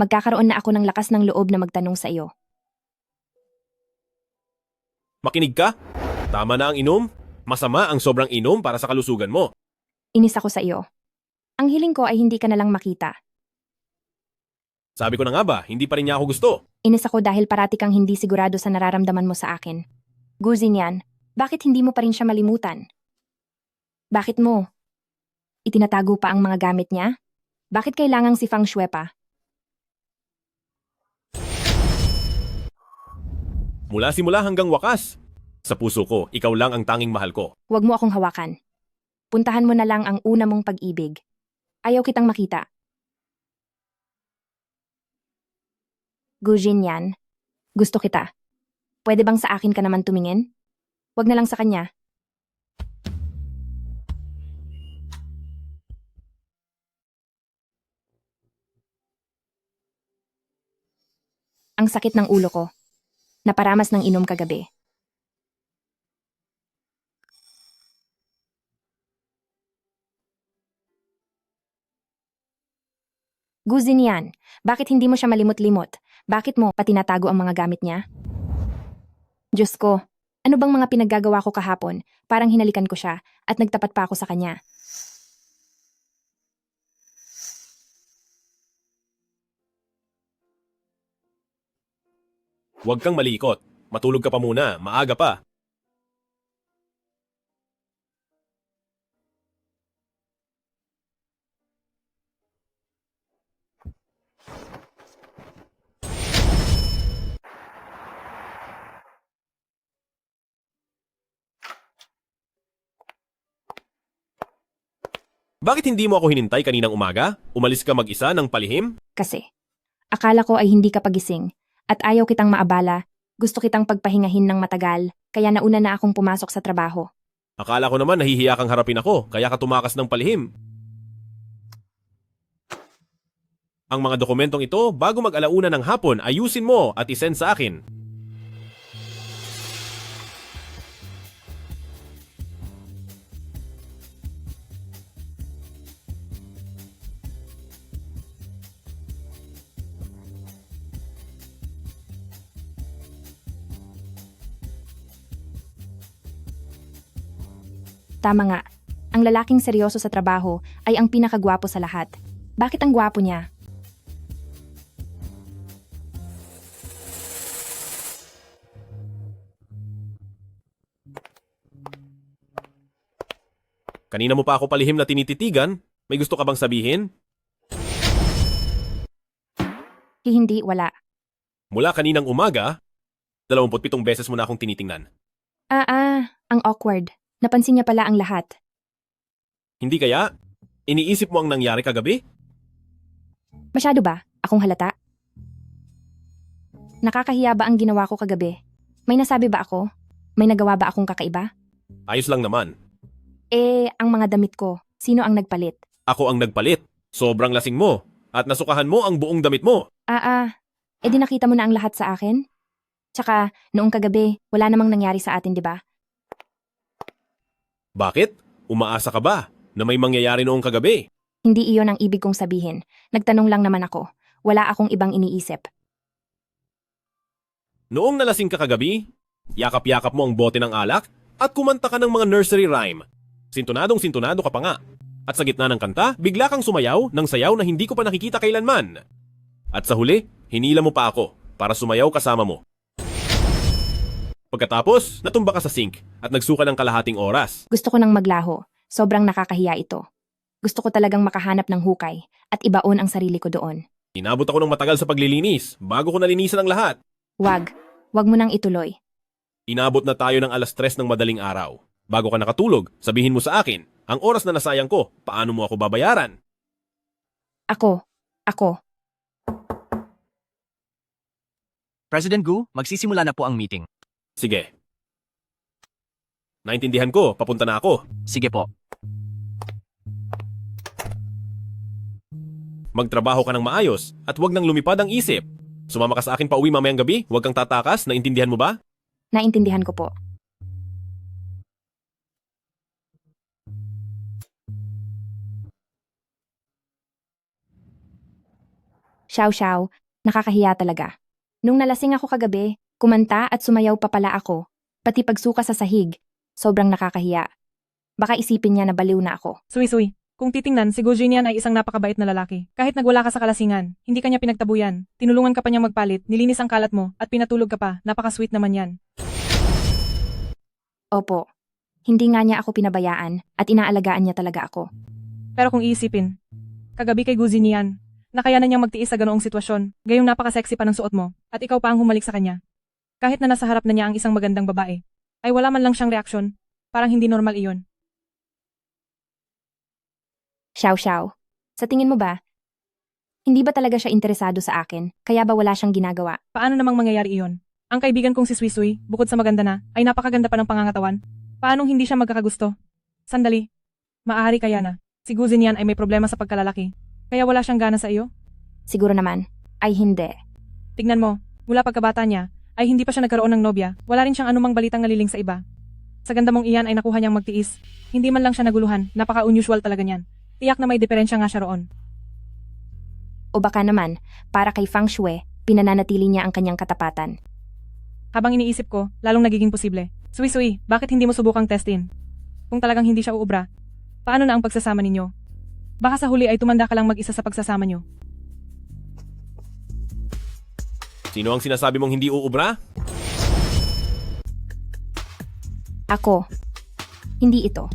magkakaroon na ako ng lakas ng loob na magtanong sa iyo. Makinig ka? Tama na ang inom. Masama ang sobrang inom para sa kalusugan mo. Inis ako sa iyo. Ang hiling ko ay hindi ka na lang makita. Sabi ko na nga ba, hindi pa rin niya ako gusto. Inis ako dahil parati kang hindi sigurado sa nararamdaman mo sa akin. Guzin yan, bakit hindi mo pa rin siya malimutan? Bakit mo? Itinatago pa ang mga gamit niya? Bakit kailangang si Fang Shui pa? Mula simula hanggang wakas. Sa puso ko, ikaw lang ang tanging mahal ko. Huwag mo akong hawakan. Puntahan mo na lang ang una mong pag-ibig. Ayaw kitang makita. Gujin yan. Gusto kita. Pwede bang sa akin ka naman tumingin? Huwag na lang sa kanya. Ang sakit ng ulo ko. Naparamas ng inom kagabi. Guzin yan. Bakit hindi mo siya malimot-limot? Bakit mo patinatago ang mga gamit niya? Diyos ko, ano bang mga pinaggagawa ko kahapon? Parang hinalikan ko siya at nagtapat pa ako sa kanya. Huwag kang malikot. Matulog ka pa muna, maaga pa. Bakit hindi mo ako hinintay kaninang umaga? Umalis ka mag-isa ng palihim? Kasi, akala ko ay hindi ka pagising at ayaw kitang maabala. Gusto kitang pagpahingahin ng matagal, kaya nauna na akong pumasok sa trabaho. Akala ko naman nahihiya kang harapin ako, kaya ka tumakas ng palihim. Ang mga dokumentong ito, bago mag-alauna ng hapon, ayusin mo at isend sa akin. Tama nga, ang lalaking seryoso sa trabaho ay ang pinakagwapo sa lahat. Bakit ang gwapo niya? Kanina mo pa ako palihim na tinititigan, may gusto ka bang sabihin? Hindi, wala. Mula kaninang umaga, 27 beses mo na akong tinitingnan. Ang awkward. Napansin niya pala ang lahat. Hindi kaya? Iniisip mo ang nangyari kagabi? Masyado ba? Akong halata? Nakakahiya ba ang ginawa ko kagabi? May nasabi ba ako? May nagawa ba akong kakaiba? Ayos lang naman. Ang mga damit ko, sino ang nagpalit? Ako ang nagpalit. Sobrang lasing mo. At nasukahan mo ang buong damit mo. Di nakita mo na ang lahat sa akin? Tsaka, noong kagabi, wala namang nangyari sa atin, di ba? Bakit? Umaasa ka ba na may mangyayari noong kagabi? Hindi iyon ang ibig kong sabihin. Nagtanong lang naman ako. Wala akong ibang iniisip. Noong nalasing ka kagabi, yakap-yakap mo ang bote ng alak at kumanta ka ng mga nursery rhyme. Sintonadong-sintonado ka pa nga. At sa gitna ng kanta, bigla kang sumayaw ng sayaw na hindi ko pa nakikita kailanman. At sa huli, hinila mo pa ako para sumayaw kasama mo. Pagkatapos, natumba ka sa sink at nagsuka ng kalahating oras. Gusto ko nang maglaho. Sobrang nakakahiya ito. Gusto ko talagang makahanap ng hukay at ibaon ang sarili ko doon. Inabot ako ng matagal sa paglilinis bago ko nalinisan ang lahat. Wag mo nang ituloy. Inabot na tayo ng 3:00 ng madaling araw. Bago ka nakatulog, sabihin mo sa akin, ang oras na nasayang ko, paano mo ako babayaran? Ako. President Gu, magsisimula na po ang meeting. Sige. Naintindihan ko, papunta na ako. Sige po. Magtrabaho ka ng maayos at huwag nang lumipad ang isip. Sumama ka sa akin pa uwi mamayang gabi, huwag kang tatakas, naintindihan mo ba? Naintindihan ko po. Xiao, nakakahiya talaga. Nung nalasing ako kagabi, kumanta at sumayaw pa pala ako. Pati pagsuka sa sahig. Sobrang nakakahiya. Baka isipin niya na baliw na ako. Suy-suy. Kung titingnan, si Gojinian ay isang napakabait na lalaki. Kahit nagwala ka sa kalasingan, hindi ka niya pinagtabuyan. Tinulungan ka pa niya magpalit, nilinis ang kalat mo, at pinatulog ka pa. Napaka-sweet naman yan. Opo. Hindi nga niya ako pinabayaan at inaalagaan niya talaga ako. Pero kung iisipin, kagabi kay Gujinian, nakayanan niyang magtiis sa ganoong sitwasyon, gayong napaka-sexy pa ng suot mo, at ikaw pa ang humalik sa kanya. Kahit na nasa harap na niya ang isang magandang babae, ay wala man lang siyang reaksyon. Parang hindi normal iyon. Xiao, sa tingin mo ba, hindi ba talaga siya interesado sa akin, kaya ba wala siyang ginagawa? Paano namang mangyayari iyon? Ang kaibigan kong si Suy, bukod sa maganda na, ay napakaganda pa ng pangangatawan. Paanong hindi siya magkakagusto? Sandali. Maaari kaya na. Si Guzinian ay may problema sa pagkalalaki. Kaya wala siyang gana sa iyo? Siguro naman, ay hindi. Tignan mo, mula pagkabata niya, ay hindi pa siya nagkaroon ng nobya. Wala rin siyang anumang balitang naliling sa iba. Sa ganda mong iyan ay nakuha niyang magtiis. Hindi man lang siya naguluhan, napaka-unusual talaga niyan. Tiyak na may diferensya nga siya roon. O baka naman, para kay Fang Shui, pinananatili niya ang kanyang katapatan. Habang iniisip ko, lalong nagiging posible. Suy, bakit hindi mo subukang testin? Kung talagang hindi siya uubra, paano na ang pagsasama ninyo? Baka sa huli ay tumanda ka lang mag-isa sa pagsasama niyo. Sino ang sinasabi mong hindi uubra? Ako. Hindi ito.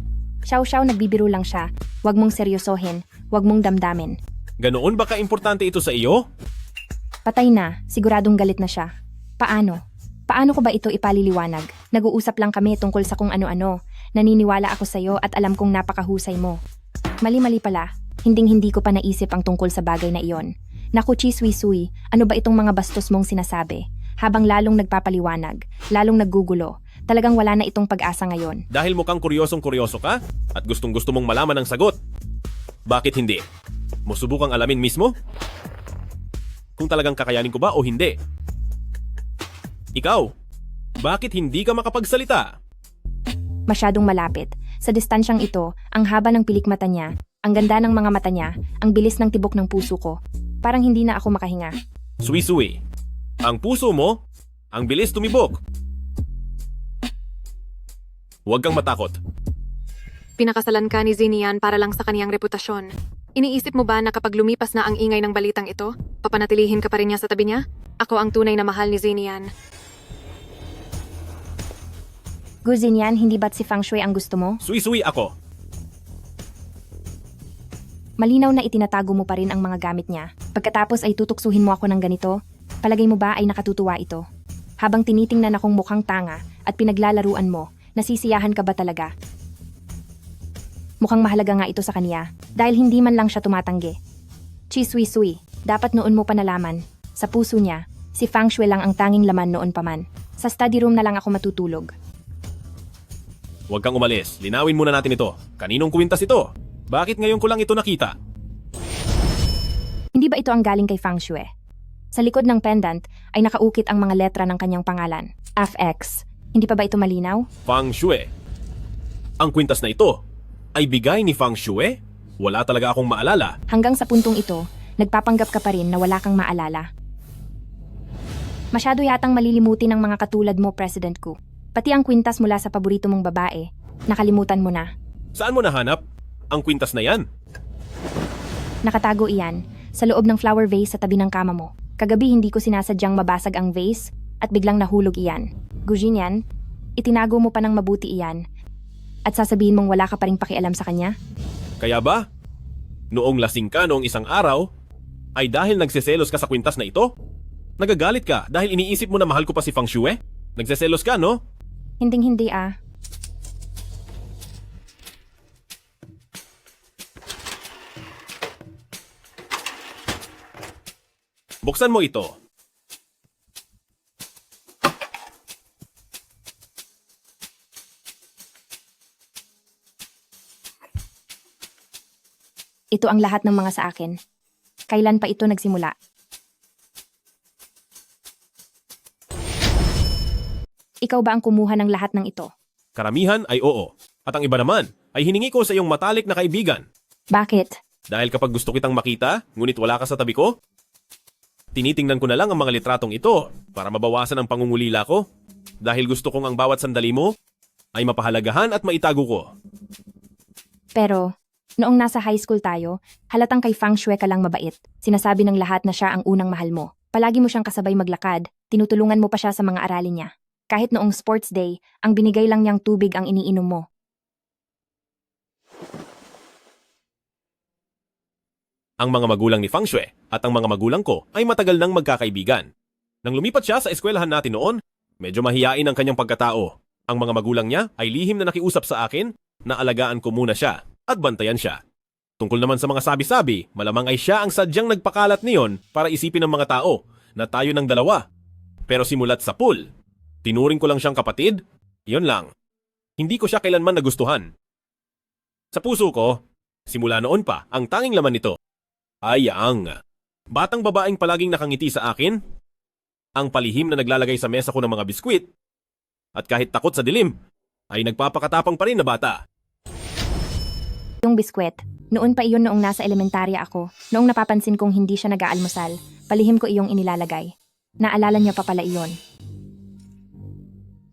Xiao, nagbibiro lang siya. Huwag mong seryosohin. Huwag mong damdamin. Ganoon ba ka-importante ito sa iyo? Patay na. Siguradong galit na siya. Paano? Paano ko ba ito ipaliliwanag? Nag-uusap lang kami tungkol sa kung ano-ano. Naniniwala ako sa'yo at alam kong napakahusay mo. Mali-mali pala. Hinding-hindi ko pa naisip ang tungkol sa bagay na iyon. Naku, Suy, ano ba itong mga bastos mong sinasabi? Habang lalong nagpapaliwanag, lalong naggugulo. Talagang wala na itong pag-asa ngayon. Dahil mukhang kuryosong-kuryoso ka at gustong-gusto mong malaman ang sagot. Bakit hindi? Mo subukang alamin mismo? Kung talagang kakayanin ko ba o hindi? Ikaw, bakit hindi ka makapagsalita? Masyadong malapit. Sa distansyang ito, ang haba ng pilikmata niya, ang ganda ng mga mata niya, ang bilis ng tibok ng puso ko. Parang hindi na ako makahinga. Suy, ang puso mo, ang bilis tumibok. Huwag kang matakot. Pinakasalan ka ni Zinian para lang sa kaniyang reputasyon. Iniisip mo ba na kapag lumipas na ang ingay ng balitang ito, papanatilihin ka pa rin niya sa tabi niya? Ako ang tunay na mahal ni Zinian. Guzinian, hindi ba't si Fang Shui ang gusto mo? Suy ako. Malinaw na itinatago mo pa rin ang mga gamit niya. Pagkatapos ay tutuksuhin mo ako ng ganito? Palagay mo ba ay nakatutuwa ito? Habang tinitingnan akong mukhang tanga at pinaglalaruan mo, nasisiyahan ka ba talaga? Mukhang mahalaga nga ito sa kanya dahil hindi man lang siya tumatanggi. Suy, dapat noon mo pa nalaman. Sa puso niya, si Fang Shui lang ang tanging laman noon pa man. Sa study room na lang ako matutulog. Huwag kang umalis. Linawin muna natin ito. Kaninong kuwintas ito? Bakit ngayon ko lang ito nakita? Hindi ba ito ang galing kay Fang Shui? Sa likod ng pendant ay nakaukit ang mga letra ng kanyang pangalan. FX. Hindi pa ba ito malinaw? Fang Shui. Ang kwintas na ito ay bigay ni Fang Shui? Wala talaga akong maalala. Hanggang sa puntong ito, nagpapanggap ka pa rin na wala kang maalala. Masyado yatang malilimutin ng mga katulad mo, President Ku. Pati ang kwintas mula sa paborito mong babae, nakalimutan mo na. Saan mo nahanap ang kwintas na yan? Nakatago iyan sa loob ng flower vase sa tabi ng kama mo. Kagabi hindi ko sinasadyang mabasag ang vase at biglang nahulog iyan. Gujinian, itinago mo pa ng mabuti iyan at sasabihin mong wala ka pa ring pakialam sa kanya? Kaya ba? Noong lasing ka noong isang araw, ay dahil nagseselos ka sa kwintas na ito? Nagagalit ka dahil iniisip mo na mahal ko pa si Fang Shui? Nagseselos ka, no? Hinding-hindi ah. Buksan mo ito. Ito ang lahat ng mga sa akin. Kailan pa ito nagsimula? Ikaw ba ang kumuha ng lahat ng ito? Karamihan ay oo. At ang iba naman ay hiningi ko sa iyong matalik na kaibigan. Bakit? Dahil kapag gusto kitang makita, ngunit wala ka sa tabi ko, tinitingnan ko na lang ang mga litratong ito para mabawasan ang pangungulila ko. Dahil gusto kong ang bawat sandali mo ay mapahalagahan at maitago ko. Pero, noong nasa high school tayo, halatang kay Fang Shui ka lang mabait. Sinasabi ng lahat na siya ang unang mahal mo. Palagi mo siyang kasabay maglakad, tinutulungan mo pa siya sa mga aralin niya. Kahit noong sports day, ang binigay lang niyang tubig ang iniinom mo. Ang mga magulang ni Fang Shui at ang mga magulang ko ay matagal nang magkakaibigan. Nang lumipat siya sa eskwelahan natin noon, medyo mahiyain ang kanyang pagkatao. Ang mga magulang niya ay lihim na nakiusap sa akin na alagaan ko muna siya at bantayan siya. Tungkol naman sa mga sabi-sabi, malamang ay siya ang sadyang nagpakalat niyon para isipin ng mga tao na tayo ng dalawa. Pero simulat sa pool, tinuring ko lang siyang kapatid, iyon lang. Hindi ko siya kailanman nagustuhan. Sa puso ko, simula noon pa, ang tanging laman nito ay ang batang babaeng palaging nakangiti sa akin, ang palihim na naglalagay sa mesa ko ng mga biskwit, at kahit takot sa dilim, ay nagpapakatapang pa rin na bata. Yung biskwit, noon pa iyon noong nasa elementarya ako, noong napapansin kong hindi siya nag-aalmusal, palihim ko iyong inilalagay. Naalala niya pa pala iyon.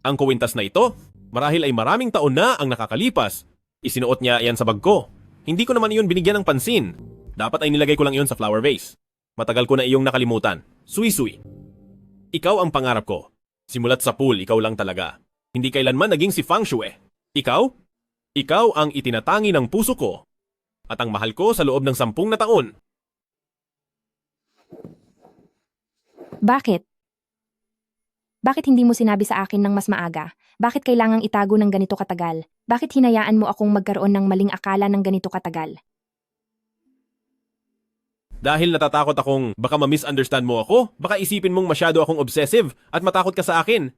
Ang kuwintas na ito, marahil ay maraming taon na ang nakakalipas. Isinuot niya iyan sa bag ko. Hindi ko naman iyon binigyan ng pansin. Dapat ay nilagay ko lang iyon sa flower vase. Matagal ko na iyong nakalimutan. Sui-sui. Ikaw ang pangarap ko. Simulat sa pool, ikaw lang talaga. Hindi kailanman naging si Fang Shui. Ikaw? Ikaw ang itinatangi ng puso ko. At ang mahal ko sa loob ng 10 na taon. Bakit? Bakit hindi mo sinabi sa akin ng mas maaga? Bakit kailangang itago ng ganito katagal? Bakit hinayaan mo akong magkaroon ng maling akala ng ganito katagal? Dahil natatakot akong baka ma-misunderstand mo ako, baka isipin mong masyado akong obsessive at matakot ka sa akin.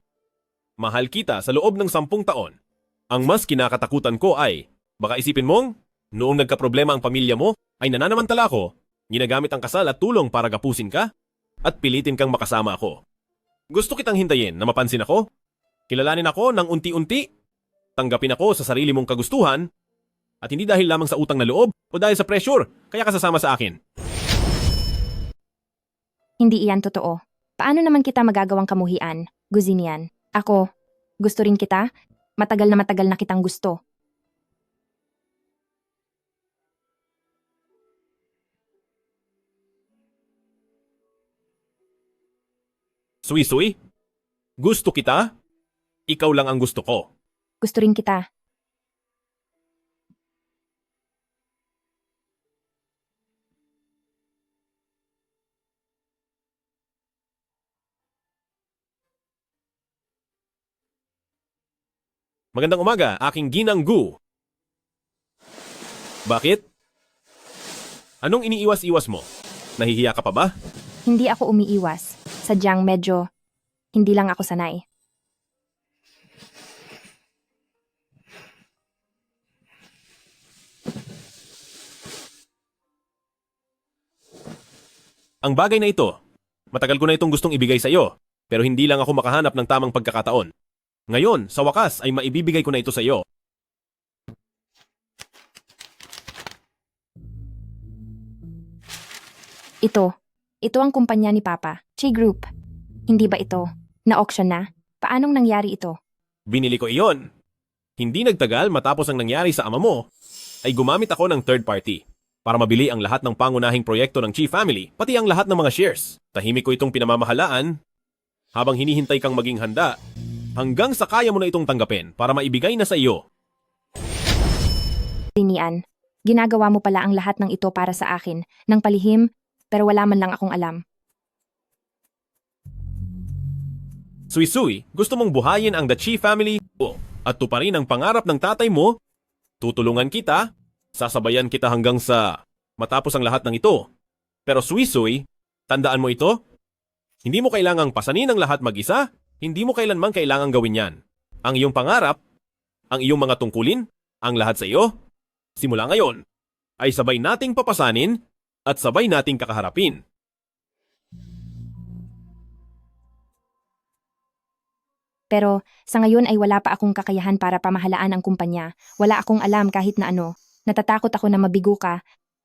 Mahal kita sa loob ng 10 taon. Ang mas kinakatakutan ko ay, baka isipin mong, noong nagkaproblema ang pamilya mo, ay nananamantala ko, ginagamit ang kasal at tulong para gapusin ka, at pilitin kang makasama ako. Gusto kitang hintayin na mapansin ako, kilalanin ako ng unti-unti, tanggapin ako sa sarili mong kagustuhan, at hindi dahil lamang sa utang na loob o dahil sa pressure, kaya ka sasama sa akin. Hindi iyan totoo. Paano naman kita magagawang kamuhian? Guzinian. Ako, gusto rin kita? Matagal na kitang gusto. Sui-sui? Gusto kita? Ikaw lang ang gusto ko. Gusto rin kita. Magandang umaga, aking ginang Gu. Bakit? Anong iniiwas-iwas mo? Nahihiya ka pa ba? Hindi ako umiiwas. Sadyang medyo, hindi lang ako sanay. Ang bagay na ito, matagal ko na itong gustong ibigay sa iyo, pero hindi lang ako makahanap ng tamang pagkakataon. Ngayon, sa wakas ay maibibigay ko na ito sa iyo. Ito ang kumpanya ni Papa, Chi Group. Hindi ba ito? Na-auction na? Paanong nangyari ito? Binili ko iyon. Hindi nagtagal matapos ang nangyari sa ama mo, ay gumamit ako ng third party para mabili ang lahat ng pangunahing proyekto ng Chi family, pati ang lahat ng mga shares. Tahimik ko itong pinamamahalaan habang hinihintay kang maging handa hanggang sa kaya mo na itong tanggapin para maibigay na sa iyo. Linian, ginagawa mo pala ang lahat ng ito para sa akin, ng palihim, pero wala man lang akong alam. Sui-sui, gusto mong buhayin ang The Chi family at tuparin ang pangarap ng tatay mo? Tutulungan kita, sasabayan kita hanggang sa matapos ang lahat ng ito. Pero Sui-sui, tandaan mo ito? Hindi mo kailangang pasanin ang lahat mag-isa. Hindi mo kailanman kailangang gawin yan. Ang iyong pangarap, ang iyong mga tungkulin, ang lahat sa iyo, simula ngayon, ay sabay nating papasanin at sabay nating kakaharapin. Pero sa ngayon ay wala pa akong kakayahan para pamahalaan ang kumpanya. Wala akong alam kahit na ano. Natatakot ako na mabigo ka,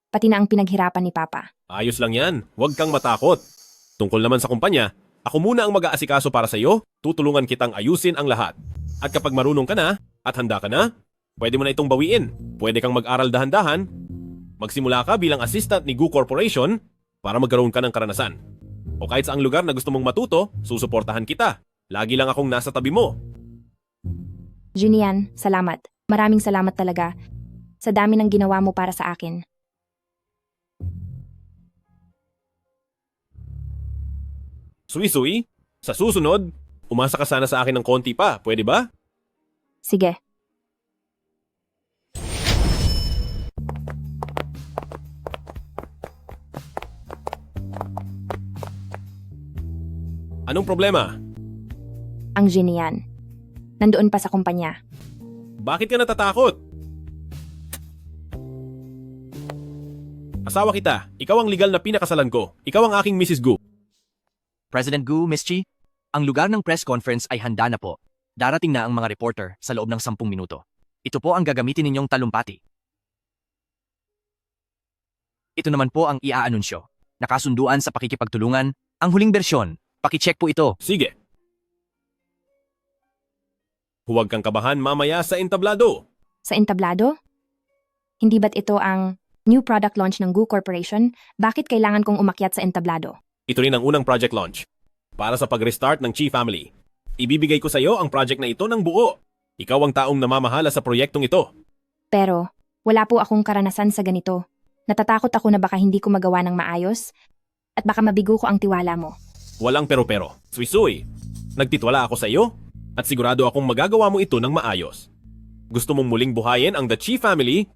pati na ang pinaghirapan ni Papa. Ayos lang yan, huwag kang matakot. Tungkol naman sa kumpanya, ako muna ang mag-aasikaso para sa iyo, tutulungan kitang ayusin ang lahat. At kapag marunong ka na, at handa ka na, pwede mo na itong bawiin. Pwede kang mag-aral dahan-dahan. Magsimula ka bilang assistant ni Gu Corporation para magkaroon ka ng karanasan. O kahit sa ang lugar na gusto mong matuto, susuportahan kita. Lagi lang akong nasa tabi mo. Jinian, salamat. Maraming salamat talaga. Sa dami ng ginawa mo para sa akin. Sui-sui, sa susunod, umasa ka sana sa akin ng konti pa, pwede ba? Sige. Anong problema? Ang Jinian. Nandoon pa sa kumpanya. Bakit ka natatakot? Asawa kita, ikaw ang legal na pinakasalan ko. Ikaw ang aking Mrs. Gu. President Gu, Miss Chi, ang lugar ng press conference ay handa na po. Darating na ang mga reporter sa loob ng 10 minuto. Ito po ang gagamitin ninyong talumpati. Ito naman po ang iaanunsyo. Nakasunduan sa pakikipagtulungan, ang huling bersyon. Pakicheck po ito. Sige. Huwag kang kabahan mamaya sa entablado. Sa entablado? Hindi ba't ito ang new product launch ng Gu Corporation? Bakit kailangan kong umakyat sa entablado? Ito rin ang unang project launch. Para sa pag-restart ng Chi Family. Ibibigay ko sa iyo ang project na ito ng buo. Ikaw ang taong namamahala sa proyektong ito. Pero wala po akong karanasan sa ganito. Natatakot ako na baka hindi ko magawa ng maayos at baka mabigo ko ang tiwala mo. Walang pero-pero. Suy-suy, nagtitwala ako sa iyo at sigurado akong magagawa mo ito ng maayos. Gusto mong muling buhayin ang The Chi Family?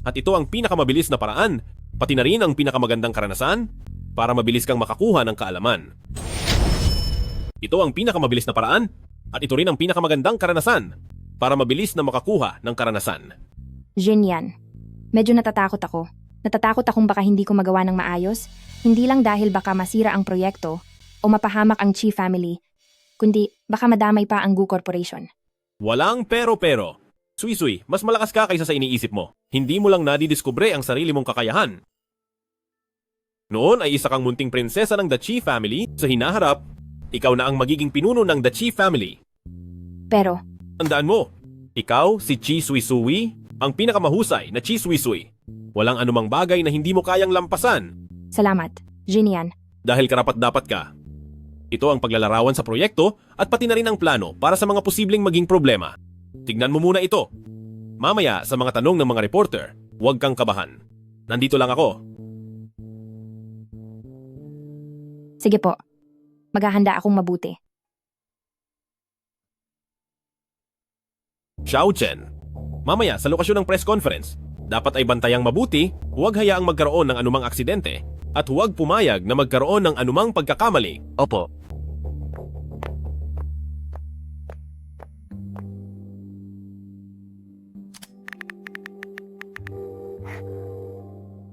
At ito ang pinakamabilis na paraan, pati na rin ang pinakamagandang karanasan para mabilis kang makakuha ng kaalaman. Ito ang pinakamabilis na paraan at ito rin ang pinakamagandang karanasan para mabilis na makakuha ng karanasan. Jinian, medyo natatakot ako. Natatakot akong baka hindi ko magawa ng maayos, hindi lang dahil baka masira ang proyekto o mapahamak ang Chi Family, kundi baka madamay pa ang Gu Corporation. Walang pero-pero. Suy-suy, mas malakas ka kaysa sa iniisip mo. Hindi mo lang nadidiskubre ang sarili mong kakayahan. Noon ay isa kang munting prinsesa ng The Chi Family. Sa hinaharap, ikaw na ang magiging pinuno ng The Chi Family. Pero, Tandaan mo, ikaw si Chi Sui-sui, ang pinakamahusay na Chi Sui-sui. Walang anumang bagay na hindi mo kayang lampasan salamat, Jinian. dahil karapat-dapat ka. Ito ang paglalarawan sa proyekto at pati na rin ang plano para sa mga posibleng maging problema. Tignan mo muna ito. Mamaya sa mga tanong ng mga reporter, huwag kang kabahan. Nandito lang ako. Sige po. Maghahanda akong mabuti. Xiao Chen. Mamaya sa lokasyon ng press conference, dapat ay bantayang mabuti, huwag hayaang magkaroon ng anumang aksidente, at huwag pumayag na magkaroon ng anumang pagkakamali. Opo.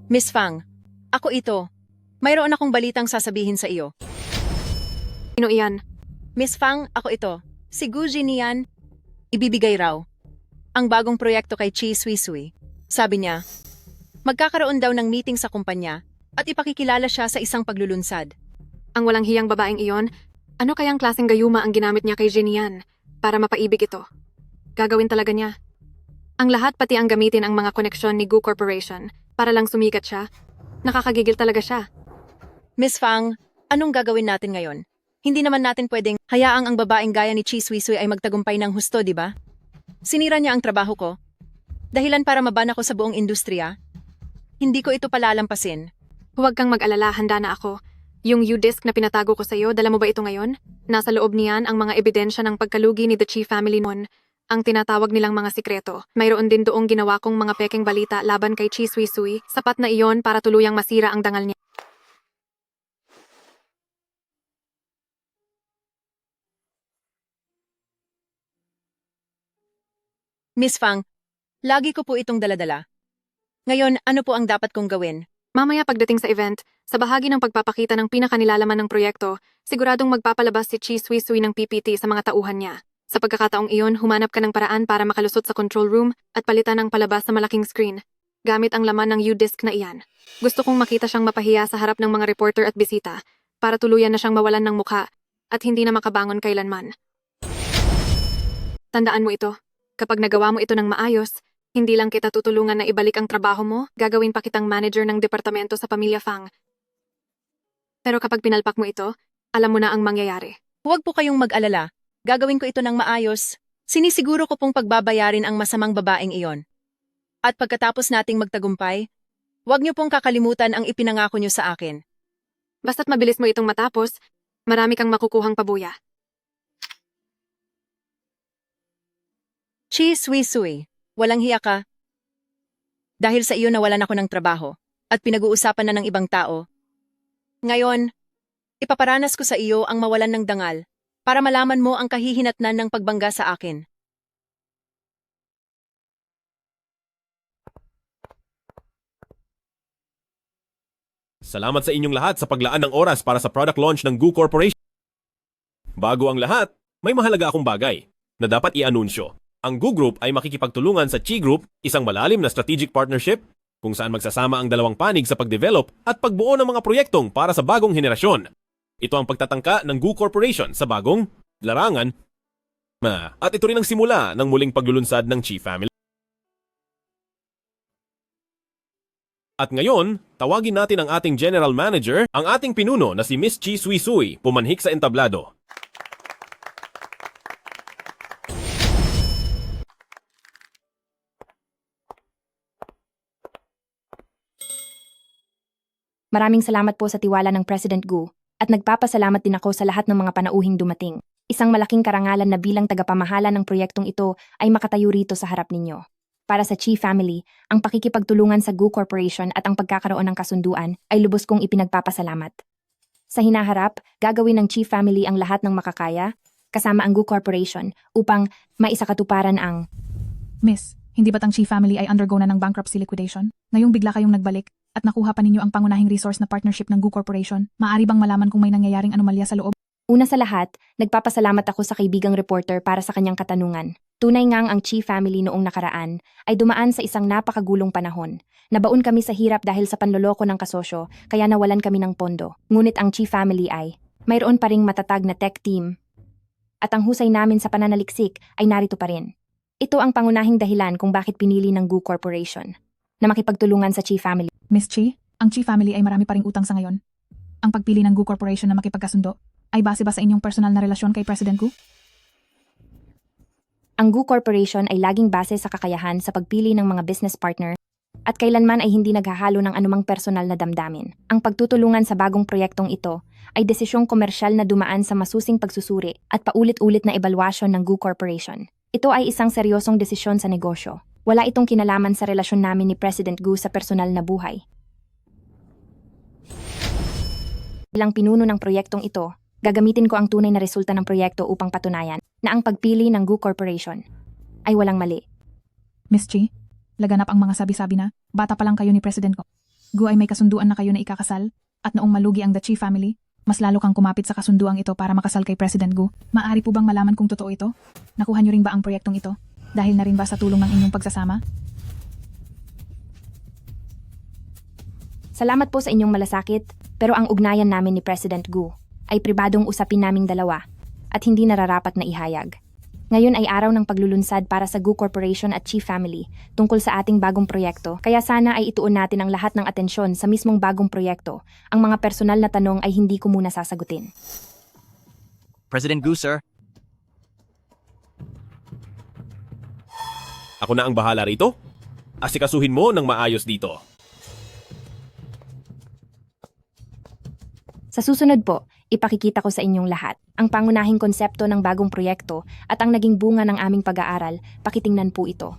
Miss Fang, ako ito. Mayroon akong balitang sasabihin sa iyo. Sino iyan? Miss Fang, ako ito. Si Gu Jinian, ibibigay raw ang bagong proyekto kay Chi Sui-sui. Sabi niya, magkakaroon daw ng meeting sa kumpanya at ipakikilala siya sa isang paglulunsad. Ang walang hiyang babaeng iyon? Ano kayang klaseng gayuma ang ginamit niya kay Jinian para mapaibig ito? Gagawin talaga niya. Ang lahat pati ang gamitin ang mga koneksyon ni Gu Corporation para lang sumikat siya. Nakakagigil talaga siya. Miss Fang, anong gagawin natin ngayon? Hindi naman natin pwedeng hayaang ang babaeng gaya ni Chi Sui-sui ay magtagumpay ng husto, di ba? Sinira niya ang trabaho ko. Dahilan para maban ako sa buong industriya. Hindi ko ito palalampasin. Huwag kang mag-alala, handa na ako. Yung U-disc na pinatago ko sa'yo, dala mo ba ito ngayon? Nasa loob niyan ang mga ebidensya ng pagkalugi ni The Chi Family noon. Ang tinatawag nilang mga sikreto. Mayroon din doong ginawa kong mga pekeng balita laban kay Chi Sui-sui. Sapat na iyon para tuluyang masira ang dangal niya. Miss Fang, lagi ko po itong daladala. Ngayon, ano po ang dapat kong gawin? Mamaya pagdating sa event, sa bahagi ng pagpapakita ng pinakanilalaman ng proyekto, siguradong magpapalabas si Chi Sui ng PPT sa mga tauhan niya. Sa pagkakataong iyon, humanap ka ng paraan para makalusot sa control room at palitan ng palabas sa malaking screen, gamit ang laman ng U-disc na iyan. Gusto kong makita siyang mapahiya sa harap ng mga reporter at bisita, para tuluyan na siyang mawalan ng mukha at hindi na makabangon kailanman. Tandaan mo ito, kapag nagawa mo ito ng maayos, hindi lang kita tutulungan na ibalik ang trabaho mo, gagawin pa kitang manager ng departamento sa Pamilya Fang. Pero kapag pinalpak mo ito, alam mo na ang mangyayari. Huwag po kayong mag-alala. Gagawin ko ito ng maayos. Sinisiguro ko pong pagbabayarin ang masamang babaeng iyon. At pagkatapos nating magtagumpay, huwag niyo pong kakalimutan ang ipinangako niyo sa akin. Basta't mabilis mo itong matapos, marami kang makukuhang pabuya. Chi Sui, walang hiya ka. Dahil sa iyo nawalan ako ng trabaho at pinag-uusapan na ng ibang tao. Ngayon, ipaparanas ko sa iyo ang mawalan ng dangal para malaman mo ang kahihinatnan ng pagbangga sa akin. Salamat sa inyong lahat sa paglaan ng oras para sa product launch ng Goo Corporation. Bago ang lahat, may mahalaga akong bagay na dapat i-anunsyo. Ang Goo Group ay makikipagtulungan sa Chi Group, isang malalim na strategic partnership kung saan magsasama ang dalawang panig sa pagdevelop at pagbuo ng mga proyektong para sa bagong henerasyon. Ito ang pagtatangka ng Goo Corporation sa bagong larangan at ito rin ang simula ng muling paglulunsad ng Chi Family. At ngayon, tawagin natin ang ating General Manager, ang ating pinuno na si Miss Chi Sui, pumanhik sa entablado. Maraming salamat po sa tiwala ng President Gu at nagpapasalamat din ako sa lahat ng mga panauhing dumating. Isang malaking karangalan na bilang tagapamahala ng proyektong ito ay makatayo rito sa harap ninyo. Para sa Chi Family, ang pakikipagtulungan sa Gu Corporation at ang pagkakaroon ng kasunduan ay lubos kong ipinagpapasalamat. Sa hinaharap, gagawin ng Chi Family ang lahat ng makakaya, kasama ang Gu Corporation, upang maisakatuparan ang... Miss, hindi ba't ang Chi Family ay undergo na ng bankruptcy liquidation? Ngayong bigla kayong nagbalik at nakuha pa ninyo ang pangunahing resource na partnership ng Gu Corporation, maaari bang malaman kung may nangyayaring anomalya sa loob? Una sa lahat, nagpapasalamat ako sa kaibigang reporter para sa kanyang katanungan. Tunay ngang ang Chi Family noong nakaraan ay dumaan sa isang napakagulong panahon. Nabaon kami sa hirap dahil sa panloloko ng kasosyo, kaya nawalan kami ng pondo. Ngunit ang Chi Family ay mayroon pa ring matatag na tech team. At ang husay namin sa pananaliksik ay narito pa rin. Ito ang pangunahing dahilan kung bakit pinili ng Gu Corporation na makipagtulungan sa Chi Family. Miss Chi, ang Chi Family ay marami pa ring utang sa ngayon. Ang pagpili ng Gu Corporation na makipagkasundo ay base ba sa inyong personal na relasyon kay President Gu? Ang Gu Corporation ay laging base sa kakayahan sa pagpili ng mga business partner at kailanman ay hindi naghahalo ng anumang personal na damdamin. Ang pagtutulungan sa bagong proyektong ito ay desisyong komersyal na dumaan sa masusing pagsusuri at paulit-ulit na ebalwasyon ng Gu Corporation. Ito ay isang seryosong desisyon sa negosyo. Wala itong kinalaman sa relasyon namin ni President Gu sa personal na buhay. Bilang pinuno ng proyektong ito, gagamitin ko ang tunay na resulta ng proyekto upang patunayan na ang pagpili ng Gu Corporation ay walang mali. Miss Chi, laganap ang mga sabi-sabi na bata pa lang kayo ni President Gu. Gu ay may kasunduan na kayo na ikakasal at noong malugi ang The Chi Family, mas lalo kang kumapit sa kasunduang ito para makasal kay President Gu. Maaari po bang malaman kung totoo ito? Nakuha niyo rin ba ang proyektong ito? Dahil na rin ba sa tulong ng inyong pagsasama? Salamat po sa inyong malasakit, pero ang ugnayan namin ni President Gu ay pribadong usapin naming dalawa at hindi nararapat na ihayag. Ngayon ay araw ng paglulunsad para sa Gu Corporation at Chi Family tungkol sa ating bagong proyekto, kaya sana ay ituon natin ang lahat ng atensyon sa mismong bagong proyekto. Ang mga personal na tanong ay hindi ko muna sasagutin. President Gu, sir. Ako na ang bahala rito. Asikasuhin mo ng maayos dito. Sa susunod po, ipakikita ko sa inyong lahat ang pangunahing konsepto ng bagong proyekto at ang naging bunga ng aming pag-aaral. Pakitingnan po ito.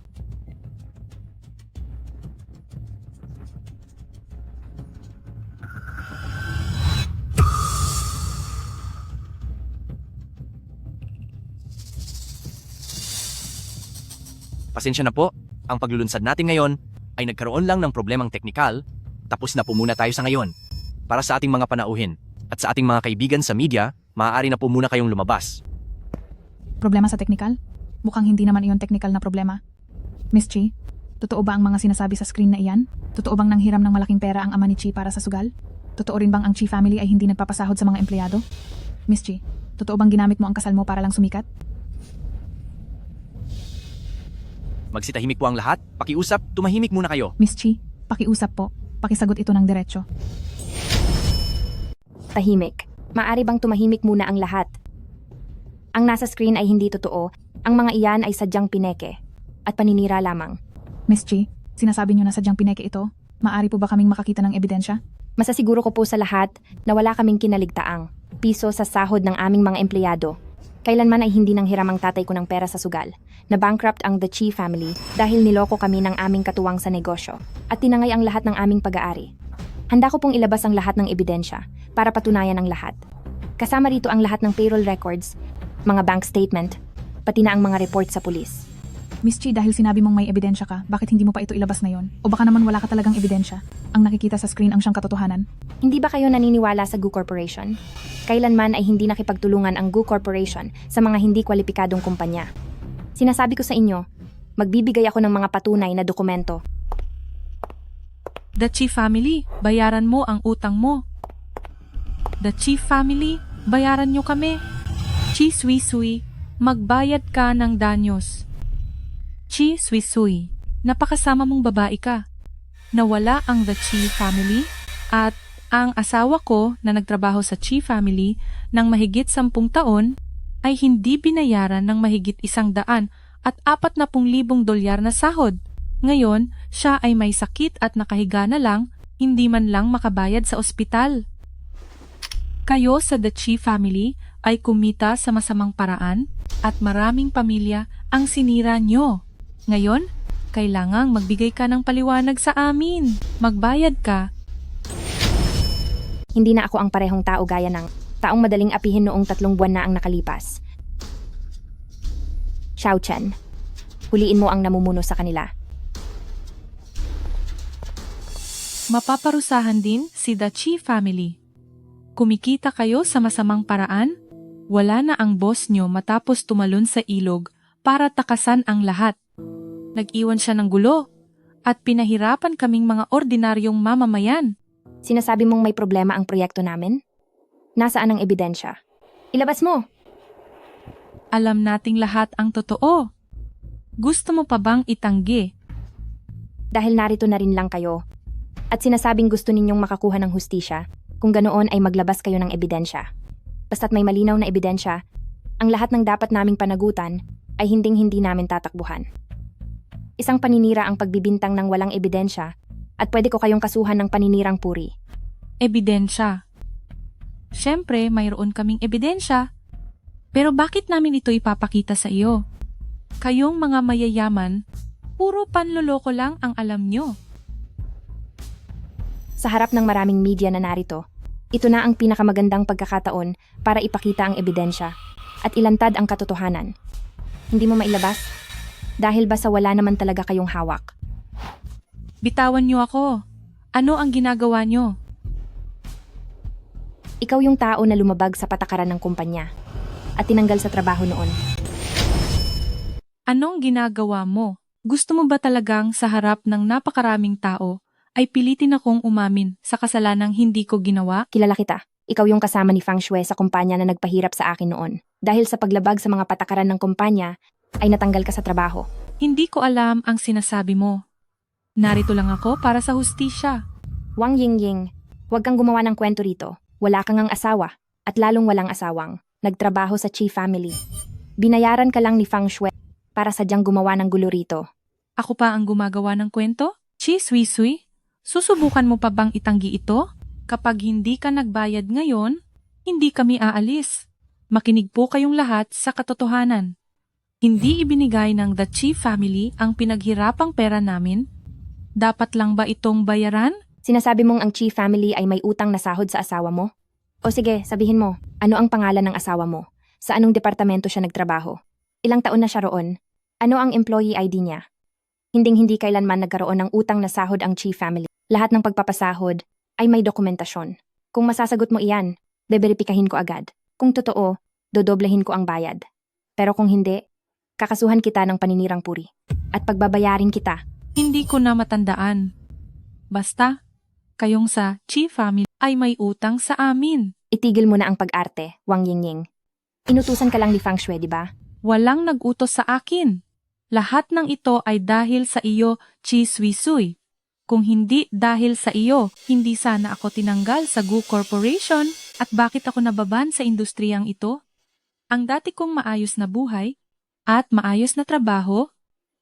Pasensya na po, ang paglulunsad natin ngayon ay nagkaroon lang ng problemang teknikal, tapos na po muna tayo sa ngayon. Para sa ating mga panauhin at sa ating mga kaibigan sa media, maaari na po muna kayong lumabas. Problema sa teknikal? Mukhang hindi naman iyon teknikal na problema. Miss Chi, totoo ba ang mga sinasabi sa screen na iyan? Totoo bang nanghiram ng malaking pera ang ama ni Chi para sa sugal? Totoo rin bang ang Chi family ay hindi nagpapasahod sa mga empleyado? Miss Chi, totoo bang ginamit mo ang kasal mo para lang sumikat? Magsitahimik po ang lahat, pakiusap, tumahimik muna kayo. Miss Chi, pakiusap po. Pakisagot ito ng diretsyo. Tahimik. Maari bang tumahimik muna ang lahat? Ang nasa screen ay hindi totoo. Ang mga iyan ay sadyang pineke. At paninira lamang. Miss Chi, sinasabi niyo na sadyang pineke ito? Maari po ba kaming makakita ng ebidensya? Masasiguro ko po sa lahat na wala kaming kinaligtaang piso sa sahod ng aming mga empleyado. Kailanman ay hindi nang hiram ang tatay ko ng pera sa sugal. Na-bankrupt ang The Chi family dahil niloko kami ng aming katuwang sa negosyo at tinangay ang lahat ng aming pag-aari. Handa ko pong ilabas ang lahat ng ebidensya para patunayan ang lahat. Kasama rito ang lahat ng payroll records, mga bank statement, pati na ang mga report sa pulis. Miss Chi, dahil sinabi mong may ebidensya ka, bakit hindi mo pa ito ilabas ngayon? O baka naman wala ka talagang ebidensya? Ang nakikita sa screen ang siyang katotohanan? Hindi ba kayo naniniwala sa Gu Corporation? Kailanman ay hindi nakipagtulungan ang Gu Corporation sa mga hindi kwalipikadong kumpanya. Sinasabi ko sa inyo, magbibigay ako ng mga patunay na dokumento. The Chi family, bayaran mo ang utang mo. The Chi family, bayaran nyo kami. Chi Sui Sui, magbayad ka ng danyos. Chi Sui Sui, napakasama mong babae ka. Nawala ang The Chi family at ang asawa ko na nagtrabaho sa Chi family ng mahigit 10 taon ay hindi binayaran ng mahigit 100 at 40,000 dolyar na sahod. Ngayon, siya ay may sakit at nakahiga na lang, hindi man lang makabayad sa ospital. Kayo sa The Chi family ay kumita sa masamang paraan at maraming pamilya ang sinira nyo. Ngayon, kailangang magbigay ka ng paliwanag sa amin. Magbayad ka. Hindi na ako ang parehong tao gaya ng taong madaling apihin noong 3 buwan na ang nakalipas. Xiao Chen, huliin mo ang namumuno sa kanila. Mapaparusahan din si The Chi family. Kumikita kayo sa masamang paraan? Wala na ang boss nyo matapos tumalon sa ilog para takasan ang lahat. Nag-iwan siya ng gulo at pinahirapan kaming mga ordinaryong mamamayan. Sinasabi mong may problema ang proyekto namin? Nasaan ang ebidensya? Ilabas mo! Alam nating lahat ang totoo. Gusto mo pa bang itanggi? Dahil narito na rin lang kayo. At sinasabing gusto ninyong makakuha ng hustisya, kung ganoon ay maglabas kayo ng ebidensya. Basta't may malinaw na ebidensya, ang lahat ng dapat naming panagutan ay hinding-hindi namin tatakbuhan. Isang paninira ang pagbibintang ng walang ebidensya at pwede ko kayong kasuhan ng paninirang puri. Ebidensya. Siyempre, mayroon kaming ebidensya. Pero bakit namin ito ipapakita sa iyo? Kayong mga mayayaman, puro panloloko lang ang alam nyo. Sa harap ng maraming media na narito, ito na ang pinakamagandang pagkakataon para ipakita ang ebidensya at ilantad ang katotohanan. Hindi mo mailabas? Dahil ba sa wala naman talaga kayong hawak? Bitawan nyo ako. Ano ang ginagawa nyo? Ikaw yung tao na lumabag sa patakaran ng kumpanya at tinanggal sa trabaho noon. Anong ginagawa mo? Gusto mo ba talagang sa harap ng napakaraming tao ay pilitin akong umamin sa kasalanang hindi ko ginawa? Kilala kita. Ikaw yung kasama ni Fang Shui sa kumpanya na nagpahirap sa akin noon. Dahil sa paglabag sa mga patakaran ng kumpanya, ay natanggal ka sa trabaho. Hindi ko alam ang sinasabi mo. Narito lang ako para sa hustisya. Wang Yingying, huwag kang gumawa ng kwento rito. Wala kang ang asawa, at lalong walang asawang. Nagtrabaho sa Chi family. Binayaran ka lang ni Fang Shui para sadyang gumawa ng gulo rito. Ako pa ang gumagawa ng kwento? Chi Sui Sui, susubukan mo pa bang itanggi ito? Kapag hindi ka nagbayad ngayon, hindi kami aalis. Makinig po kayong lahat sa katotohanan. Hindi ibinigay ng The Chi family ang pinaghirapang pera namin. Dapat lang ba itong bayaran? Sinasabi mong ang Chi family ay may utang na sahod sa asawa mo? O sige, sabihin mo, ano ang pangalan ng asawa mo? Sa anong departamento siya nagtrabaho? Ilang taon na siya roon? Ano ang employee ID niya? Hinding-hindi kailanman nagkaroon ng utang na sahod ang Chi family. Lahat ng pagpapasahod ay may dokumentasyon. Kung masasagot mo iyan, beberipikahin ko agad. Kung totoo, dodoblehin ko ang bayad. Pero kung hindi, kakasuhan kita ng paninirang puri. At pagbabayarin kita. Hindi ko na matandaan. Basta, kayong sa Chi family ay may utang sa amin. Itigil mo na ang pag-arte, Wang Yingying. Inutusan ka lang ni Fang Shui, di ba? Walang nag-utos sa akin. Lahat ng ito ay dahil sa iyo, Chi Suisui. Kung hindi dahil sa iyo, hindi sana ako tinanggal sa Gu Corporation. At bakit ako nababan sa industriyang ito? Ang dati kong maayos na buhay at maayos na trabaho,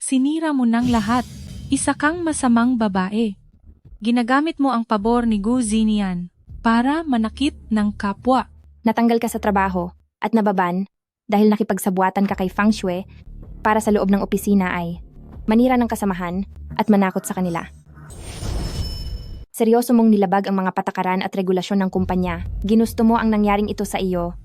sinira mo ng lahat. Isa kang masamang babae. Ginagamit mo ang pabor ni Gu Zinian para manakit ng kapwa. Natanggal ka sa trabaho at nababan dahil nakipagsabuatan ka kay Fang Shui para sa loob ng opisina ay manira ng kasamahan at manakot sa kanila. Seryoso mong nilabag ang mga patakaran at regulasyon ng kumpanya. Ginusto mo ang nangyaring ito sa iyo.